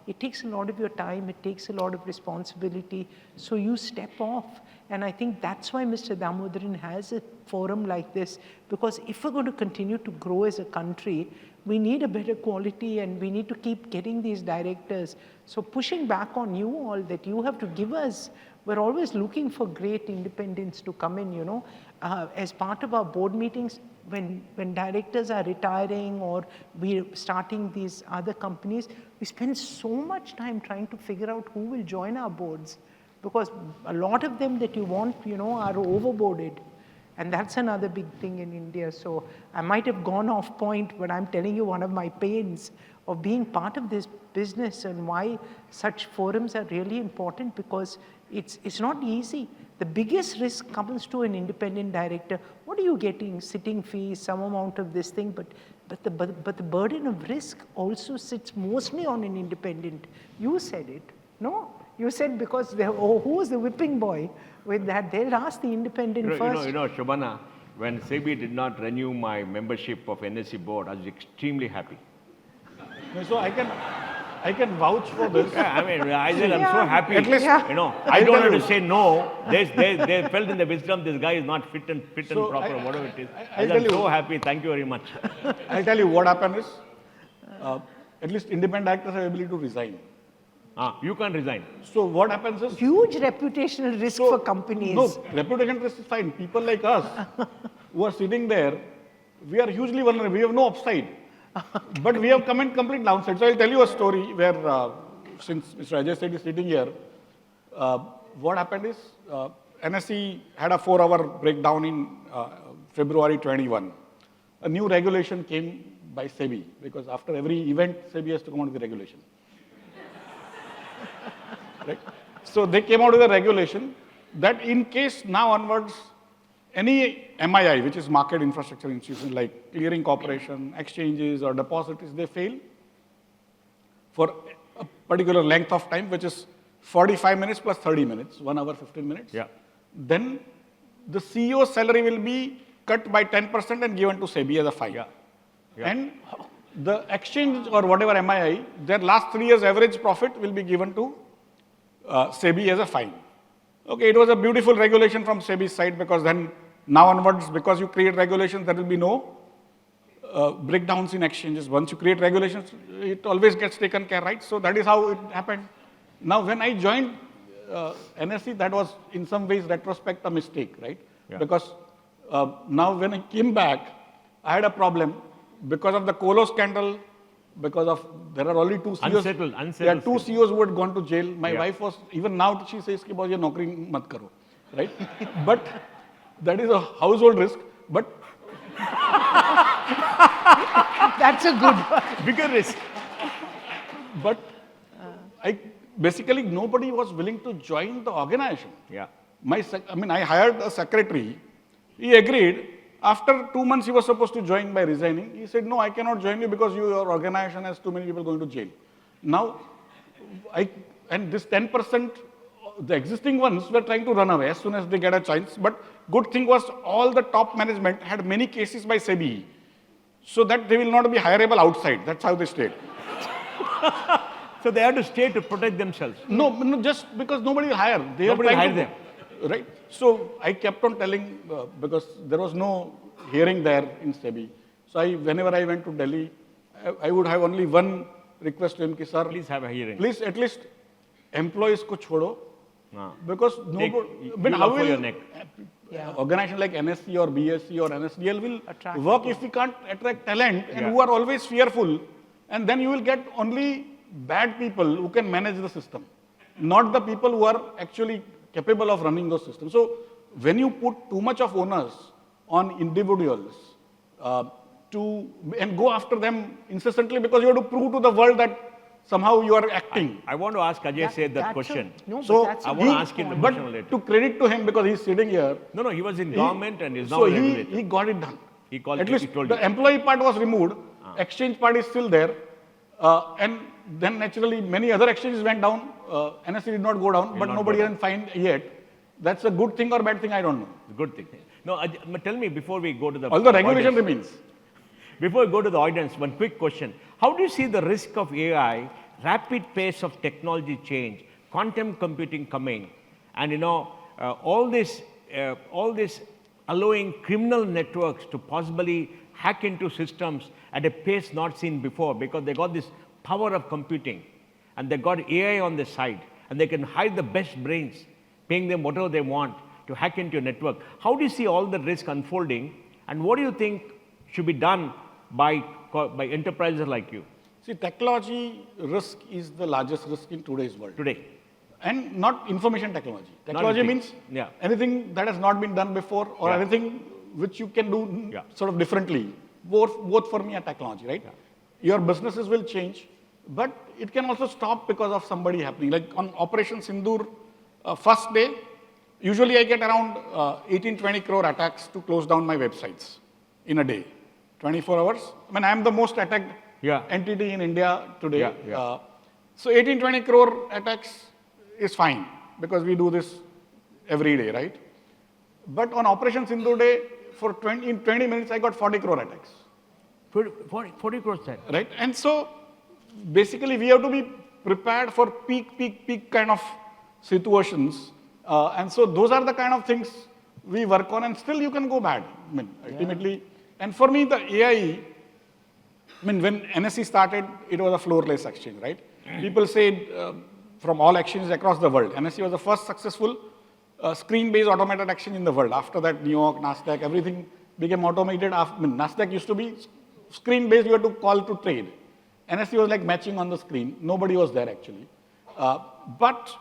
[SPEAKER 4] your time, it takes a lot of responsibility. So you step off. And I think that's why Mr. Damodaran has a forum like this, because if we're going to continue to grow as a country, we need a better quality and we need to keep getting these directors. So pushing back on you all that you have to give us, we're always looking for great independents to come in, as part of our board meetings, when directors are retiring or we're starting these other companies, we spend so much time trying to figure out who will join our boards. Because a lot of them that you want, are overboarded. And that's another big thing in India. So I might have gone off point, but I'm telling you one of my pains of being part of this business and why such forums are really important, because it's not easy. The biggest risk comes to an independent director. What are you getting? Sitting fees, some amount of this thing, but the burden of risk also sits mostly on an independent. You said it, no? You said because who was the whipping boy with that? They'll ask the independent first.
[SPEAKER 2] Shobana, when SEBI did not renew my membership of NSE board, I was extremely happy.
[SPEAKER 3] So I can vouch for this.
[SPEAKER 2] Yeah, I said I'm so happy.
[SPEAKER 3] At least,
[SPEAKER 2] I don't have to say no. They felt in the wisdom this guy is not fit and proper, whatever it is. I'm so happy. Thank you very much.
[SPEAKER 3] I'll tell you what happened is, at least independent directors have ability to resign.
[SPEAKER 2] You can't resign.
[SPEAKER 3] So what happens is...
[SPEAKER 4] Huge reputational risk for companies.
[SPEAKER 3] No, reputation risk is fine. People like us who are sitting there, we are hugely vulnerable. We have no upside. But we have come in complete downside. So I'll tell you a story where, since Mr. Ajay said is sitting here, what happened is, NSE had a 4-hour breakdown in February 21. A new regulation came by SEBI, because after every event, SEBI has to come out with the regulation. Right? So they came out with a regulation that in case now onwards, any MII, which is market infrastructure institution like clearing corporation, exchanges or depositories, they fail for a particular length of time, which is 45 minutes plus 30 minutes, 1 hour, 15 minutes.
[SPEAKER 2] Yeah.
[SPEAKER 3] Then the CEO's salary will be cut by 10% and given to SEBI as a fine.
[SPEAKER 2] Yeah. Yeah.
[SPEAKER 3] And the exchange or whatever MII, their last 3 years average profit will be given to SEBI as a fine. Okay, it was a beautiful regulation from SEBI's side, because then now onwards, because you create regulations, there will be no breakdowns in exchanges. Once you create regulations, it always gets taken care, right? So that is how it happened. Now, when I joined NSE, that was in some ways retrospect a mistake, right?
[SPEAKER 2] Yeah.
[SPEAKER 3] Because now when I came back, I had a problem because of the Colo scandal. Because of, there are only 2 CEOs.
[SPEAKER 2] Unsettled.
[SPEAKER 3] There are 2 CEOs who had gone to jail. My wife was, even now she says, ki boss, ye naukri mat karo, right? But that is a household risk. But
[SPEAKER 4] That's a good one.
[SPEAKER 2] Bigger risk.
[SPEAKER 3] But basically nobody was willing to join the organization.
[SPEAKER 2] Yeah.
[SPEAKER 3] I hired a secretary. He agreed. After 2 months, he was supposed to join by resigning. He said, no, I cannot join you because your organization has too many people going to jail. Now, and this 10%, the existing ones were trying to run away as soon as they get a chance. But good thing was all the top management had many cases by SEBI, so that they will not be hireable outside. That's how they stayed.
[SPEAKER 2] So they have to stay to protect themselves.
[SPEAKER 3] No, just because nobody will hire. They
[SPEAKER 2] Nobody
[SPEAKER 3] are
[SPEAKER 2] will
[SPEAKER 3] trying
[SPEAKER 2] hire
[SPEAKER 3] to, right? So I kept on telling, because there was no hearing there in SEBI. So whenever I went to Delhi, I would have only one request to him, ki, sir,
[SPEAKER 2] Please have a hearing.
[SPEAKER 3] please at least employees ko chodo,
[SPEAKER 2] Ah.
[SPEAKER 3] because
[SPEAKER 2] Take-
[SPEAKER 3] nobody,
[SPEAKER 2] you
[SPEAKER 3] but how
[SPEAKER 2] offer your
[SPEAKER 3] will
[SPEAKER 2] neck.
[SPEAKER 3] organization like NSC or BSC or NSDL will
[SPEAKER 4] Attract
[SPEAKER 3] work if we can't attract talent and
[SPEAKER 2] Yeah.
[SPEAKER 3] who are always fearful, and then you will get only bad people who can manage the system, not the people who are actually capable of running those systems. So when you put too much of onus on individuals and go after them incessantly because you have to prove to the world that somehow you are acting.
[SPEAKER 2] I want to ask Ajay said that question.
[SPEAKER 4] No, but
[SPEAKER 3] So
[SPEAKER 4] that's
[SPEAKER 2] I
[SPEAKER 4] a
[SPEAKER 2] want to
[SPEAKER 4] good
[SPEAKER 2] ask him the
[SPEAKER 4] point.
[SPEAKER 2] question
[SPEAKER 3] but
[SPEAKER 2] later.
[SPEAKER 3] to credit to him, because he's sitting here,
[SPEAKER 2] No, he was in government and is now
[SPEAKER 3] so
[SPEAKER 2] a regulator.
[SPEAKER 3] he got it done.
[SPEAKER 2] He called-
[SPEAKER 3] At
[SPEAKER 2] he
[SPEAKER 3] least
[SPEAKER 2] told
[SPEAKER 3] the
[SPEAKER 2] you.
[SPEAKER 3] employee part was removed, exchange part is still there, and then naturally many other exchanges went down. NSE did not go down, but
[SPEAKER 2] not
[SPEAKER 3] nobody
[SPEAKER 2] go
[SPEAKER 3] has find yet. That's a good thing or bad thing, I don't know.
[SPEAKER 2] Good thing. No, but tell me before we go to the
[SPEAKER 3] Although regulation
[SPEAKER 2] audience,
[SPEAKER 3] remains.
[SPEAKER 2] before we go to the audience, one quick question. How do you see the risk of AI, rapid pace of technology change, quantum computing coming, and all this allowing criminal networks to possibly hack into systems at a pace not seen before, because they got this power of computing and they got AI on the side and they can hide the best brains, paying them whatever they want to hack into your network. How do you see all the risk unfolding, and what do you think should be done by enterprises like you
[SPEAKER 3] See, technology risk is the largest risk in today's world.
[SPEAKER 2] today?
[SPEAKER 3] And not information technology. Technology
[SPEAKER 2] anything.
[SPEAKER 3] means
[SPEAKER 2] Yeah.
[SPEAKER 3] anything that has not been done before or
[SPEAKER 2] Yeah.
[SPEAKER 3] anything which you can do
[SPEAKER 2] Yeah.
[SPEAKER 3] sort of differently. Both for me are technology, right? Your businesses will change, but it can also stop because of somebody happening. Like on Operation Sindoor, first day, usually I get around 18, 20 crore attacks to close down my websites in a day. 24 hours. I mean, I am the most attacked entity in India today.
[SPEAKER 2] Yeah.
[SPEAKER 3] So 18, 20 crore attacks is fine because we do this every day, right? But on Operation Sindoor day, in 20 minutes, I got 40 crore attacks.
[SPEAKER 2] 40 crores then.
[SPEAKER 3] Right? And so basically we have to be prepared for peak kind of situations. And so those are the kind of things we work on, and still you can go bad. I mean, ultimately. And for me, the AI, I mean, when NSE started, it was a floorless exchange, right? People said from all exchanges across the world, NSE was the first successful screen-based automated exchange in the world. After that, New York, NASDAQ, everything became automated. NASDAQ used to be screen-based, you had to call to trade. NSE was like matching on the screen. Nobody was there, actually. But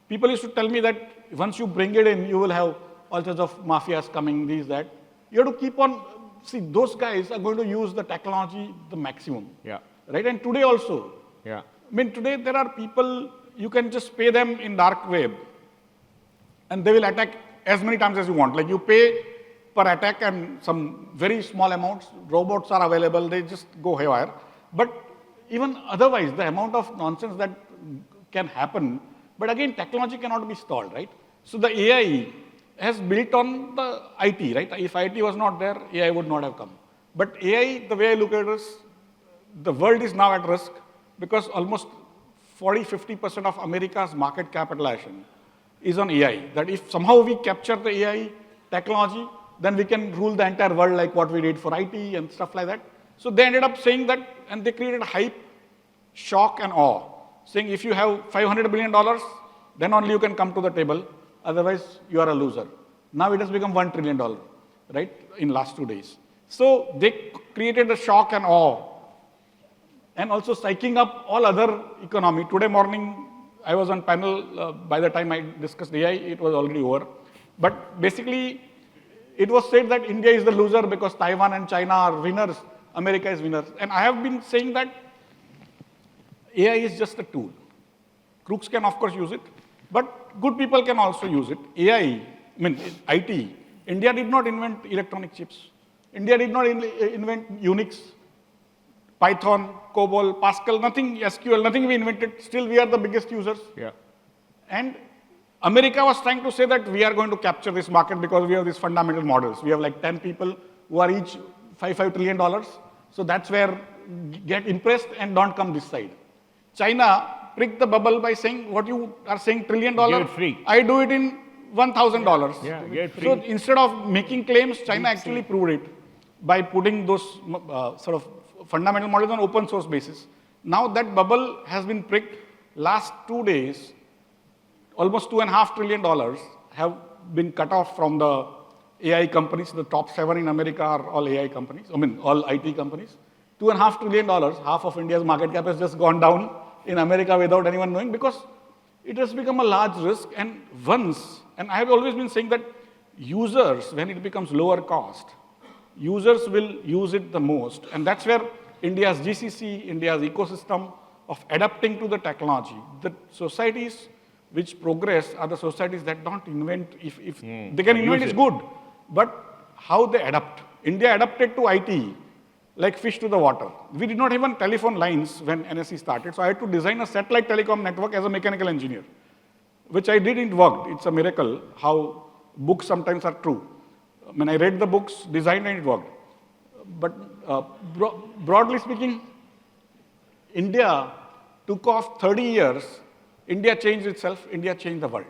[SPEAKER 3] people used to tell me that once you bring it in, you will have all sorts of mafias coming, these, that. You have to keep on, see, those guys are going to use the technology the maximum.
[SPEAKER 2] Yeah.
[SPEAKER 3] Right? And today also.
[SPEAKER 2] Yeah.
[SPEAKER 3] I mean, today there are people, you can just pay them in dark web, and they will attack as many times as you want. Like you pay per attack and some very small amounts, robots are available, they just go haywire. But even otherwise, the amount of nonsense that can happen, but again, technology cannot be stalled, right? So the AI has built on the IT, right? If IT was not there, AI would not have come. But AI, the way I look at it is, the world is now at risk because almost 40–50% of America's market capitalization is on AI. That if somehow we capture the AI technology, then we can rule the entire world like what we did for IT and stuff like that. So they ended up saying that, and they created hype, shock, and awe, saying if you have $500 billion, then only you can come to the table. Otherwise, you are a loser. Now it has become $1 trillion, right, in last 2 days. So they created the shock and awe, and also psyching up all other economy. Today morning, I was on panel. By the time I discussed AI, it was already over. But basically, it was said that India is the loser because Taiwan and China are winners, America is winners. And I have been saying that AI is just a tool. Crooks can, of course, use it, but good people can also use it. AI, I mean, IT, India did not invent electronic chips. India did not invent Unix, Python, COBOL, Pascal, nothing, SQL, nothing we invented. Still, we are the biggest users.
[SPEAKER 2] Yeah.
[SPEAKER 3] And America was trying to say that we are going to capture this market because we have these fundamental models. We have like 10 people who are each $5 trillion. So that's where get impressed and don't come this side. China pricked the bubble by saying what you are saying $1 trillion.
[SPEAKER 2] Give it free.
[SPEAKER 3] I do it in $1,000.
[SPEAKER 2] Yeah, give it free.
[SPEAKER 3] So instead of making claims, China actually proved it by putting those sort of fundamental models on open source basis. Now that bubble has been pricked. Last 2 days, almost $2.5 trillion have been cut off from the AI companies. The top 7 in America are all AI companies, all IT companies. $2.5 trillion, half of India's market cap has just gone down in America without anyone knowing, because it has become a large risk. And I have always been saying that users, when it becomes lower cost, users will use it the most. And that's where India's GCC, India's ecosystem of adapting to the technology. The societies which progress are the societies that don't invent. If they can invent, it's good. But how they adapt. India adapted to IT like fish to the water. We did not have even telephone lines when NSE started. So I had to design a satellite telecom network as a mechanical engineer, which I did. It worked. It's a miracle how books sometimes are true. When I read the books, designed, and it worked. But broadly speaking, India took off 30 years. India changed itself, India changed the world,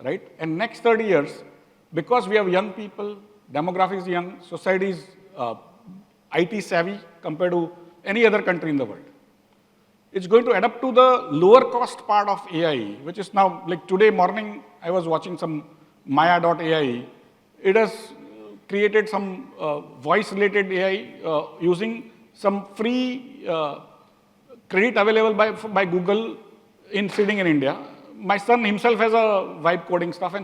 [SPEAKER 3] right? And next 30 years, because we have young people, demography is young, society is IT savvy compared to any other country in the world. It's going to adapt to the lower cost part of AI, which is now, like today morning, I was watching some Maya.ai. It has created some voice-related AI using some free credit available by Google sitting in India. My son himself has a vibe coding stuff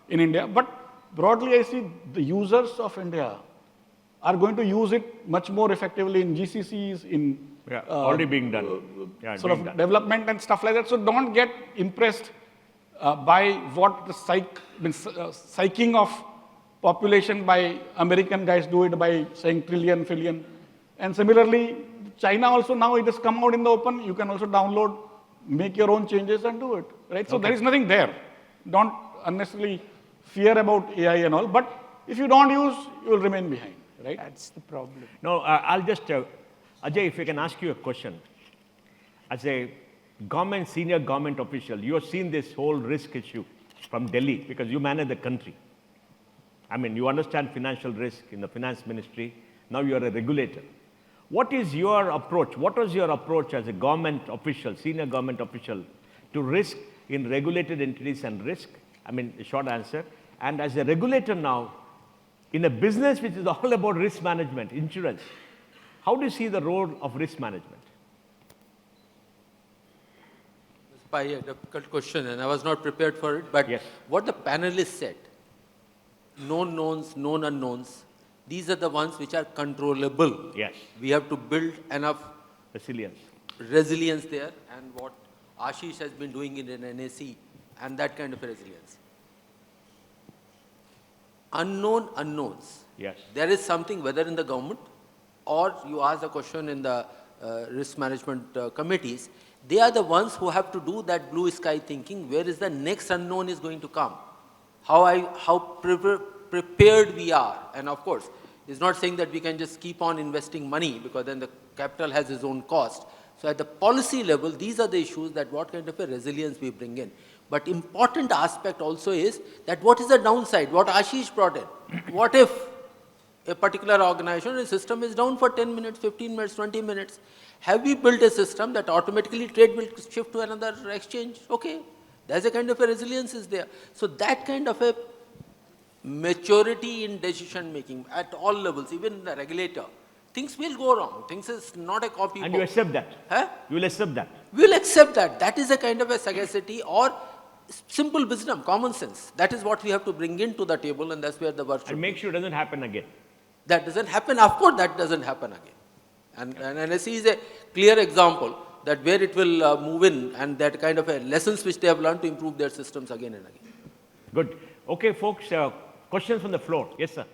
[SPEAKER 3] in India. But broadly, I see the users of India are going to use it much more effectively in GCCs, in
[SPEAKER 2] already being done.
[SPEAKER 3] Sort of development and stuff like that. So don't get impressed by what the psyching of population by American guys do it by saying trillion, trillion. And similarly, China also now it has come out in the open. You can also download, make your own changes and do it, right? So there is nothing there. Don't unnecessarily fear about AI and all. But if you don't use, you will remain behind, right?
[SPEAKER 4] That's the problem.
[SPEAKER 2] No, I'll just, Ajay, if I can ask you a question. As a senior government official, you have seen this whole risk issue from Delhi because you manage the country. I mean, you understand financial risk in the finance ministry. Now you are a regulator. What is your approach? What was your approach as a government official, senior government official, to risk in regulated entities and risk? I mean, a short answer. And as a regulator now, in a business which is all about risk management, insurance, how do you see the role of risk management?
[SPEAKER 5] It's by a difficult question, and I was not prepared for it. But
[SPEAKER 2] yes,
[SPEAKER 5] what the panelists said, known knowns, known unknowns, these are the ones which are controllable.
[SPEAKER 2] Yes.
[SPEAKER 5] We have to build enough resilience there, and what Ashish has been doing in an NAC, and that kind of a resilience. Unknown unknowns.
[SPEAKER 2] Yes.
[SPEAKER 5] There is something, whether in the government or you ask the question in the risk management committees, they are the ones who have to do that blue sky thinking, where is the next unknown is going to come, how prepared we are. And of course, it's not saying that we can just keep on investing money, because then the capital has its own cost. So at the policy level, these are the issues, that what kind of a resilience we bring in. But important aspect also is that what is the downside, what Ashish brought in. What if a particular organization or system is down for 10 minutes, 15 minutes, 20 minutes? Have we built a system that automatically trade will shift to another exchange? Okay, there's a kind of a resilience is there. So that kind of a maturity in decision making at all levels, even the regulator, things will go wrong. Things is not a copy.
[SPEAKER 2] And you accept that?
[SPEAKER 5] Huh?
[SPEAKER 2] You will accept that?
[SPEAKER 5] We'll accept that. That is a kind of a sagacity or simple wisdom, common sense. That is what we have to bring into the table, and that's where the work should
[SPEAKER 2] And make sure it doesn't happen again.
[SPEAKER 5] That doesn't happen. Of course, that doesn't happen again. And NSE is a clear example that where it will move in, and that kind of a lessons which they have learned to improve their systems again and again.
[SPEAKER 2] Good. Okay, folks, questions from the floor. Yes, sir.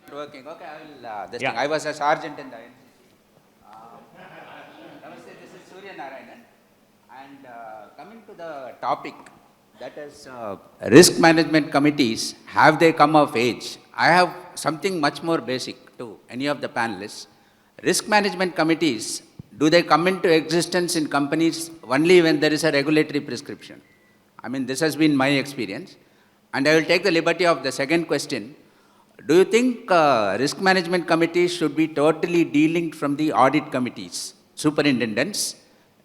[SPEAKER 6] Working. Okay, I will. I was a sergeant in the NCC. Namaste, this is Surya. question, Aarin. And coming to the topic, that is risk management committees, have they come of age? I have something much more basic to any of the panelists. Risk management committees, do they come into existence in companies only when there is a regulatory prescription? I mean, this has been my experience. And I will take the liberty of the second question. Do you think risk management committees should be totally de-linked from the audit committees, superintendents,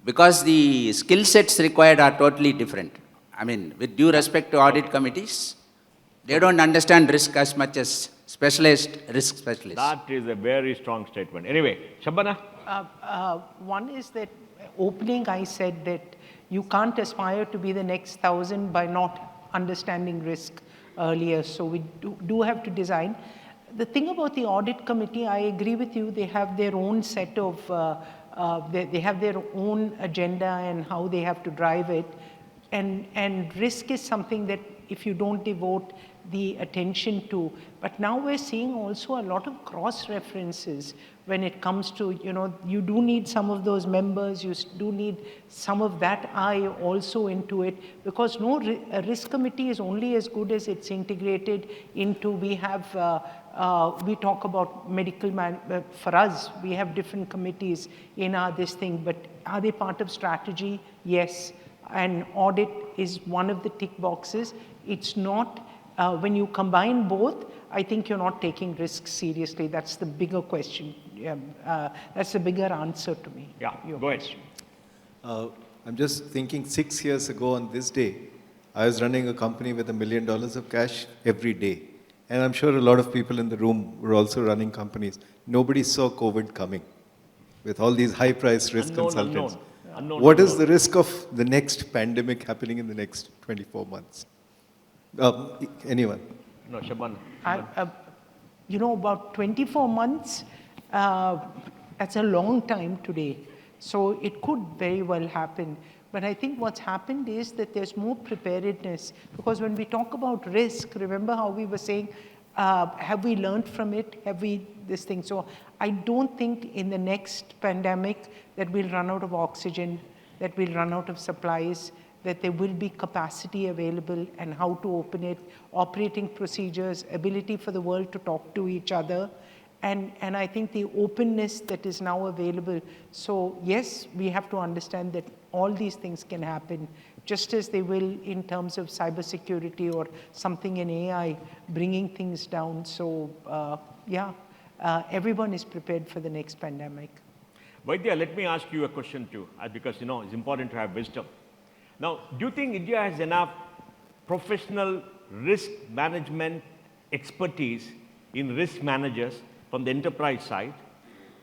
[SPEAKER 6] because the skill sets required are totally different? I mean, with due respect to audit committees, they don't understand risk as much as specialized risk specialists.
[SPEAKER 2] That is a very strong statement. Anyway, Shobana?
[SPEAKER 4] One is that opening, I said that you can't aspire to be the next 1,000 by not understanding risk earlier. So we do have to design. The thing about the audit committee, I agree with you, they have their own set of, they have their own agenda and how they have to drive it. And risk is something that if you don't devote the attention to. But now we're seeing also a lot of cross-references when it comes to, you do need some of those members, you do need some of that eye also into it, because a risk committee is only as good as it's integrated into, we talk about medical, for us, we have different committees in this thing, but are they part of strategy? Yes. And audit is one of the tick boxes. It's not, when you combine both, I think you're not taking risks seriously. That's the bigger question. That's the bigger answer to me.
[SPEAKER 2] Yeah, go ahead.
[SPEAKER 7] I'm just thinking 6 years ago on this day, I was running a company with $1 million of cash every day. And I'm sure a lot of people in the room were also running companies. Nobody saw COVID coming with all these high-priced risk consultants. What is the risk of the next pandemic happening in the next 24 months? Anyone?
[SPEAKER 2] No, Shobana.
[SPEAKER 4] About 24 months, that's a long time today. So it could very well happen. But I think what's happened is that there's more preparedness. Because when we talk about risk, remember how we were saying, have we learned from it? Have we this thing? So I don't think in the next pandemic that we'll run out of oxygen, that we'll run out of supplies, that there will be capacity available and how to open it, operating procedures, ability for the world to talk to each other. And I think the openness that is now available. So yes, we have to understand that all these things can happen, just as they will in terms of cybersecurity or something in AI, bringing things down. So everyone is prepared for the next pandemic.
[SPEAKER 2] Vaidya, let me ask you a question too, because it's important to have wisdom. Now, do you think India has enough professional risk management expertise in risk managers from the enterprise side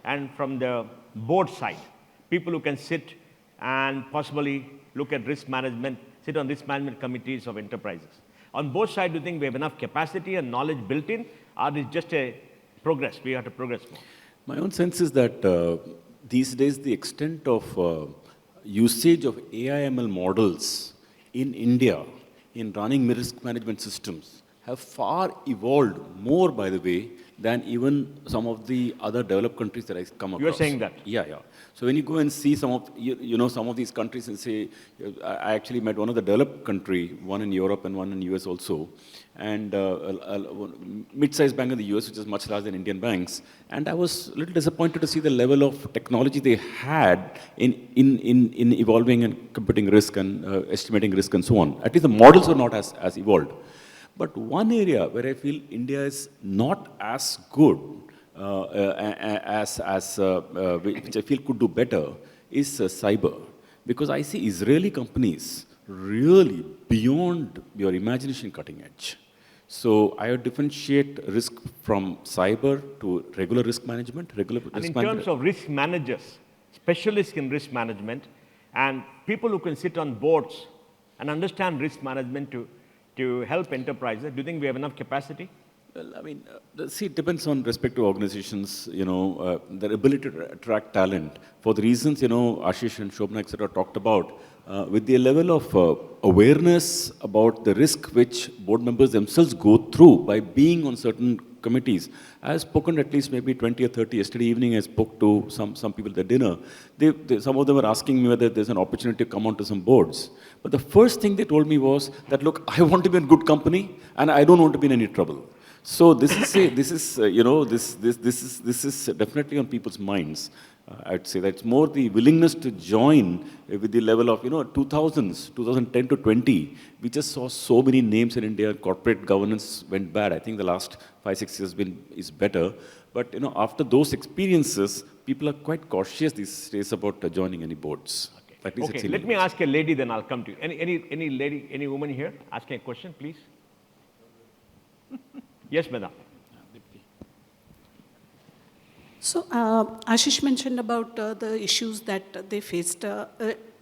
[SPEAKER 2] and from the board side? People who can sit and possibly look at risk management, sit on risk management committees of enterprises. On both sides, do you think we have enough capacity and knowledge built in, or is just a progress? We have to progress more.
[SPEAKER 8] My own sense is that these days the extent of usage of AI/ML models in India in running risk management systems have far evolved more, by the way, than even some of the other developed countries that I come across.
[SPEAKER 2] You're saying that?
[SPEAKER 8] Yeah. So when you go and see some of, some of these countries and say, I actually met one of the developed country, one in Europe and one in US also, and a mid-sized bank in the US, which is much larger than Indian banks. And I was a little disappointed to see the level of technology they had in evolving and computing risk and estimating risk and so on. At least the models were not as evolved. But one area where I feel India is not as good which I feel could do better is cyber. Because I see Israeli companies really beyond your imagination cutting edge. So I would differentiate risk from cyber to regular risk management.
[SPEAKER 2] And in terms of risk managers, specialists in risk management, and people who can sit on boards and understand risk management to help enterprises, do you think we have enough capacity?
[SPEAKER 8] Well, I mean, see, it depends on respective organizations, their ability to attract talent. For the reasons, Ashish and Shobana, etc., talked about, with the level of awareness about the risk which board members themselves go through by being on certain committees. I have spoken to at least maybe 20 or 30. Yesterday evening, I spoke to some people at the dinner. Some of them were asking me whether there's an opportunity to come onto some boards. But the first thing they told me was that, look, I want to be in good company, and I don't want to be in any trouble. So this is definitely on people's minds. I'd say that's more the willingness to join with the level of, 2010 to 20. We just saw so many names in India. Corporate governance went bad. I think the last 5-6 years is better. But, after those experiences, people are quite cautious these days about joining any boards. At least
[SPEAKER 2] Okay, let me ask a lady, then I'll come to you. Any lady, any woman here asking a question, please? Yes, madam.
[SPEAKER 9] So, Ashish mentioned about the issues that they faced.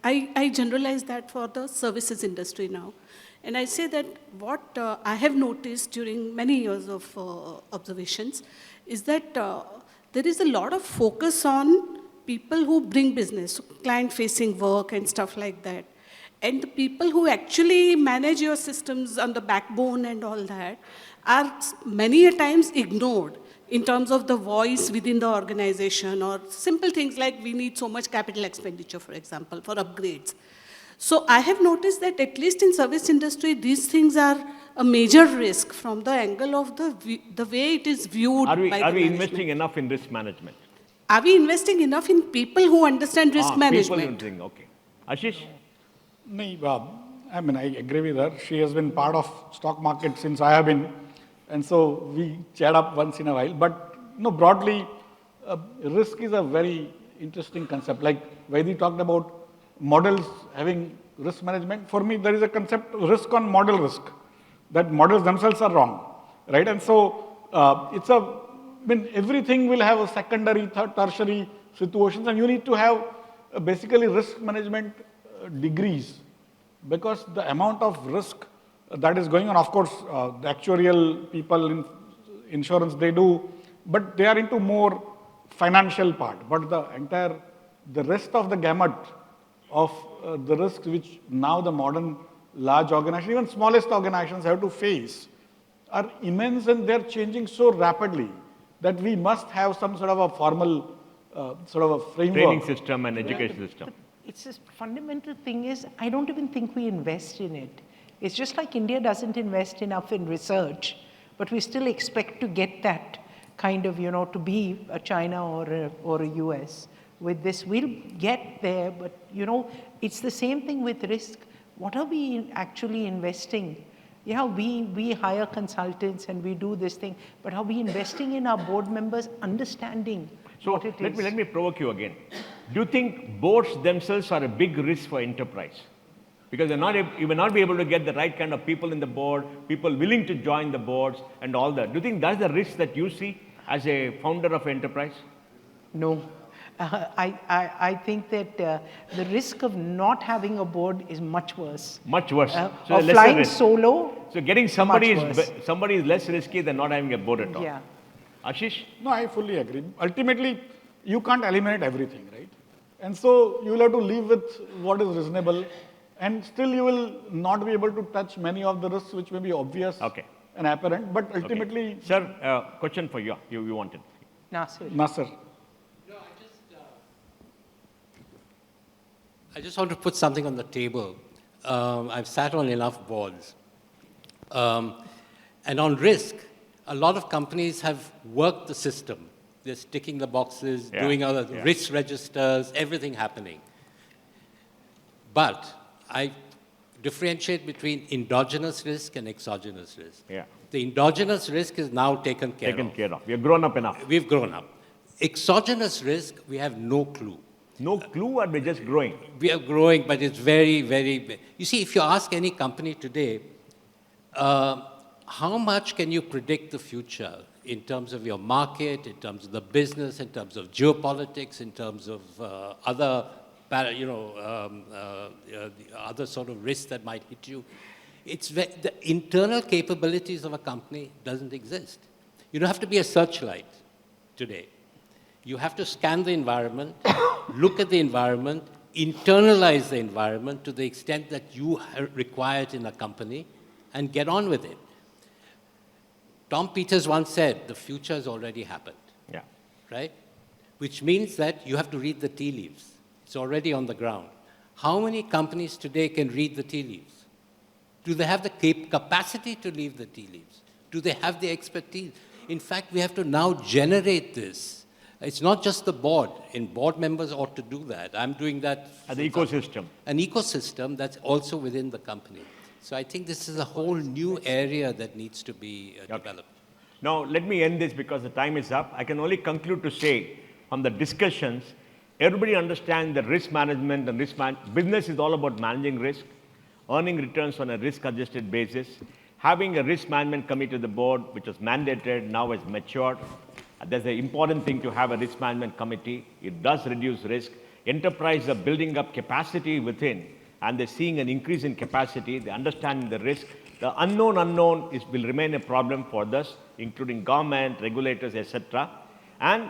[SPEAKER 9] I generalize that for the services industry now. And I say that what I have noticed during many years of observations is that there is a lot of focus on people who bring business, so client-facing work and stuff like that. And the people who actually manage your systems on the backbone and all that are many a times ignored in terms of the voice within the organization, or simple things like we need so much capital expenditure, for example, for upgrades. So I have noticed that at least in service industry, these things are a major risk from the angle of the way it is viewed by the management.
[SPEAKER 2] Are we investing enough in risk management?
[SPEAKER 9] Are we investing enough in people who understand risk management?
[SPEAKER 2] People, okay. Ashish?
[SPEAKER 3] No, I mean, I agree with her. She has been part of stock market since I have been, and so we chat up once in a while. But broadly, risk is a very interesting concept. Like Vaidi talked about models having risk management. For me, there is a concept risk on model risk, that models themselves are wrong, right? And so everything will have a secondary, third, tertiary situations, and you need to have basically risk management degrees, because the amount of risk that is going on, of course, the actuarial people in insurance, they do, but they are into more financial part. But the rest of the gamut of the risks which now the modern large organizations, even smallest organizations have to face are immense, and they're changing so rapidly that we must have some sort of a formal sort of a framework.
[SPEAKER 2] Training system and education system.
[SPEAKER 4] It's this fundamental thing is, I don't even think we invest in it. It's just like India doesn't invest enough in research, but we still expect to get that kind of, to be a China or a US. With this, we'll get there, but, it's the same thing with risk. What are we actually investing? Yeah, we hire consultants and we do this thing, but are we investing in our board members understanding what it is?
[SPEAKER 2] Let me provoke you again. Do you think boards themselves are a big risk for enterprise? Because you may not be able to get the right kind of people in the board, people willing to join the boards and all that. Do you think that's the risk that you see as a founder of enterprise?
[SPEAKER 4] No. I think that the risk of not having a board is much worse.
[SPEAKER 2] Much worse.
[SPEAKER 4] Of flying solo.
[SPEAKER 2] So getting somebody is less risky than not having a board at all.
[SPEAKER 4] Yeah.
[SPEAKER 2] Ashish?
[SPEAKER 3] No, I fully agree. Ultimately, you can't eliminate everything, right? And so you will have to live with what is reasonable, and still you will not be able to touch many of the risks which may be obvious and apparent, but ultimately...
[SPEAKER 2] Okay. Sir, question for you. You wanted.
[SPEAKER 3] Nasser.
[SPEAKER 10] I just want to put something on the table. I've sat on enough boards. And on risk, a lot of companies have worked the system. They're ticking the boxes, doing all the risk registers, everything happening. But I differentiate between endogenous risk and exogenous risk.
[SPEAKER 2] Yeah.
[SPEAKER 10] The endogenous risk is now taken care of.
[SPEAKER 2] We have grown up enough.
[SPEAKER 10] We've grown up. Exogenous risk, we have no clue.
[SPEAKER 2] No clue, or we're just growing?
[SPEAKER 10] We are growing, but it's very, very big. You see, if you ask any company today, how much can you predict the future in terms of your market, in terms of the business, in terms of geopolitics, in terms of other sort of risks that might hit you? The internal capabilities of a company doesn't exist. You don't have to be a searchlight today. You have to scan the environment, look at the environment, internalize the environment to the extent that you require it in a company, and get on with it. Tom Peters once said, the future has already happened,
[SPEAKER 2] Yeah.
[SPEAKER 10] right? Which means that you have to read the tea leaves. It's already on the ground. How many companies today can read the tea leaves? Do they have the capacity to read the tea leaves? Do they have the expertise? In fact, we have to now generate this. It's not just the board, and board members ought to do that. I'm doing that.
[SPEAKER 2] The ecosystem.
[SPEAKER 10] An ecosystem that's also within the company. So I think this is a whole new area that needs to be developed.
[SPEAKER 2] Now, let me end this because the time is up. I can only conclude to say, from the discussions, everybody understands that risk management and business is all about managing risk, earning returns on a risk-adjusted basis, having a risk management committee to the board, which was mandated, now has matured. That's an important thing to have a risk management committee. It does reduce risk. Enterprises are building up capacity within, and they're seeing an increase in capacity. They're understanding the risk. The unknown will remain a problem for us, including government, regulators, etc. And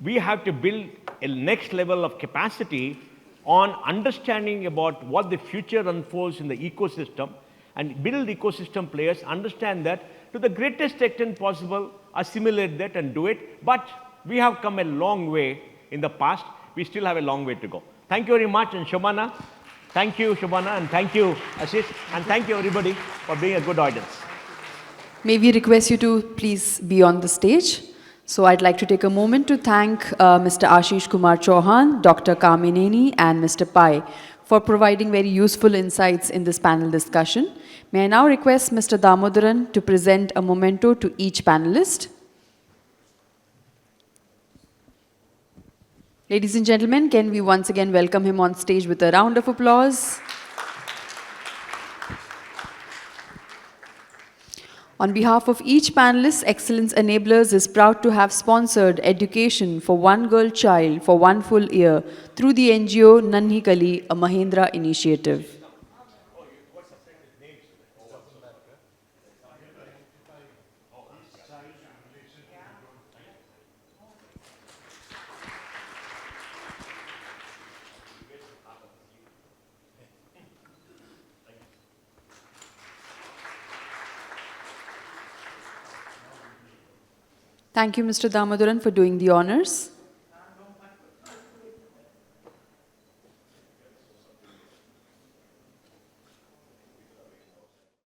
[SPEAKER 2] we have to build a next level of capacity on understanding about what the future unfolds in the ecosystem, and build ecosystem players, understand that to the greatest extent possible, assimilate that and do it. But we have come a long way in the past. We still have a long way to go. Thank you very much. And Shobana, thank you, Shobana, and thank you, Ashish, and thank you, everybody, for being a good audience.
[SPEAKER 1] May we request you to please be on the stage. So I'd like to take a moment to thank Mr. Ashish Kumar Chauhan, Dr. Kamineni, and Mr. Pai for providing very useful insights in this panel discussion. May I now request Mr. Damodaran to present a memento to each panelist. Ladies and gentlemen, can we once again welcome him on stage with a round of applause? On behalf of each panelist, Excellence Enablers is proud to have sponsored education for one girl child for 1 full year through the NGO Nanhi Kali, a Mahindra initiative. Thank you, Mr. Damodaran, for doing the honors.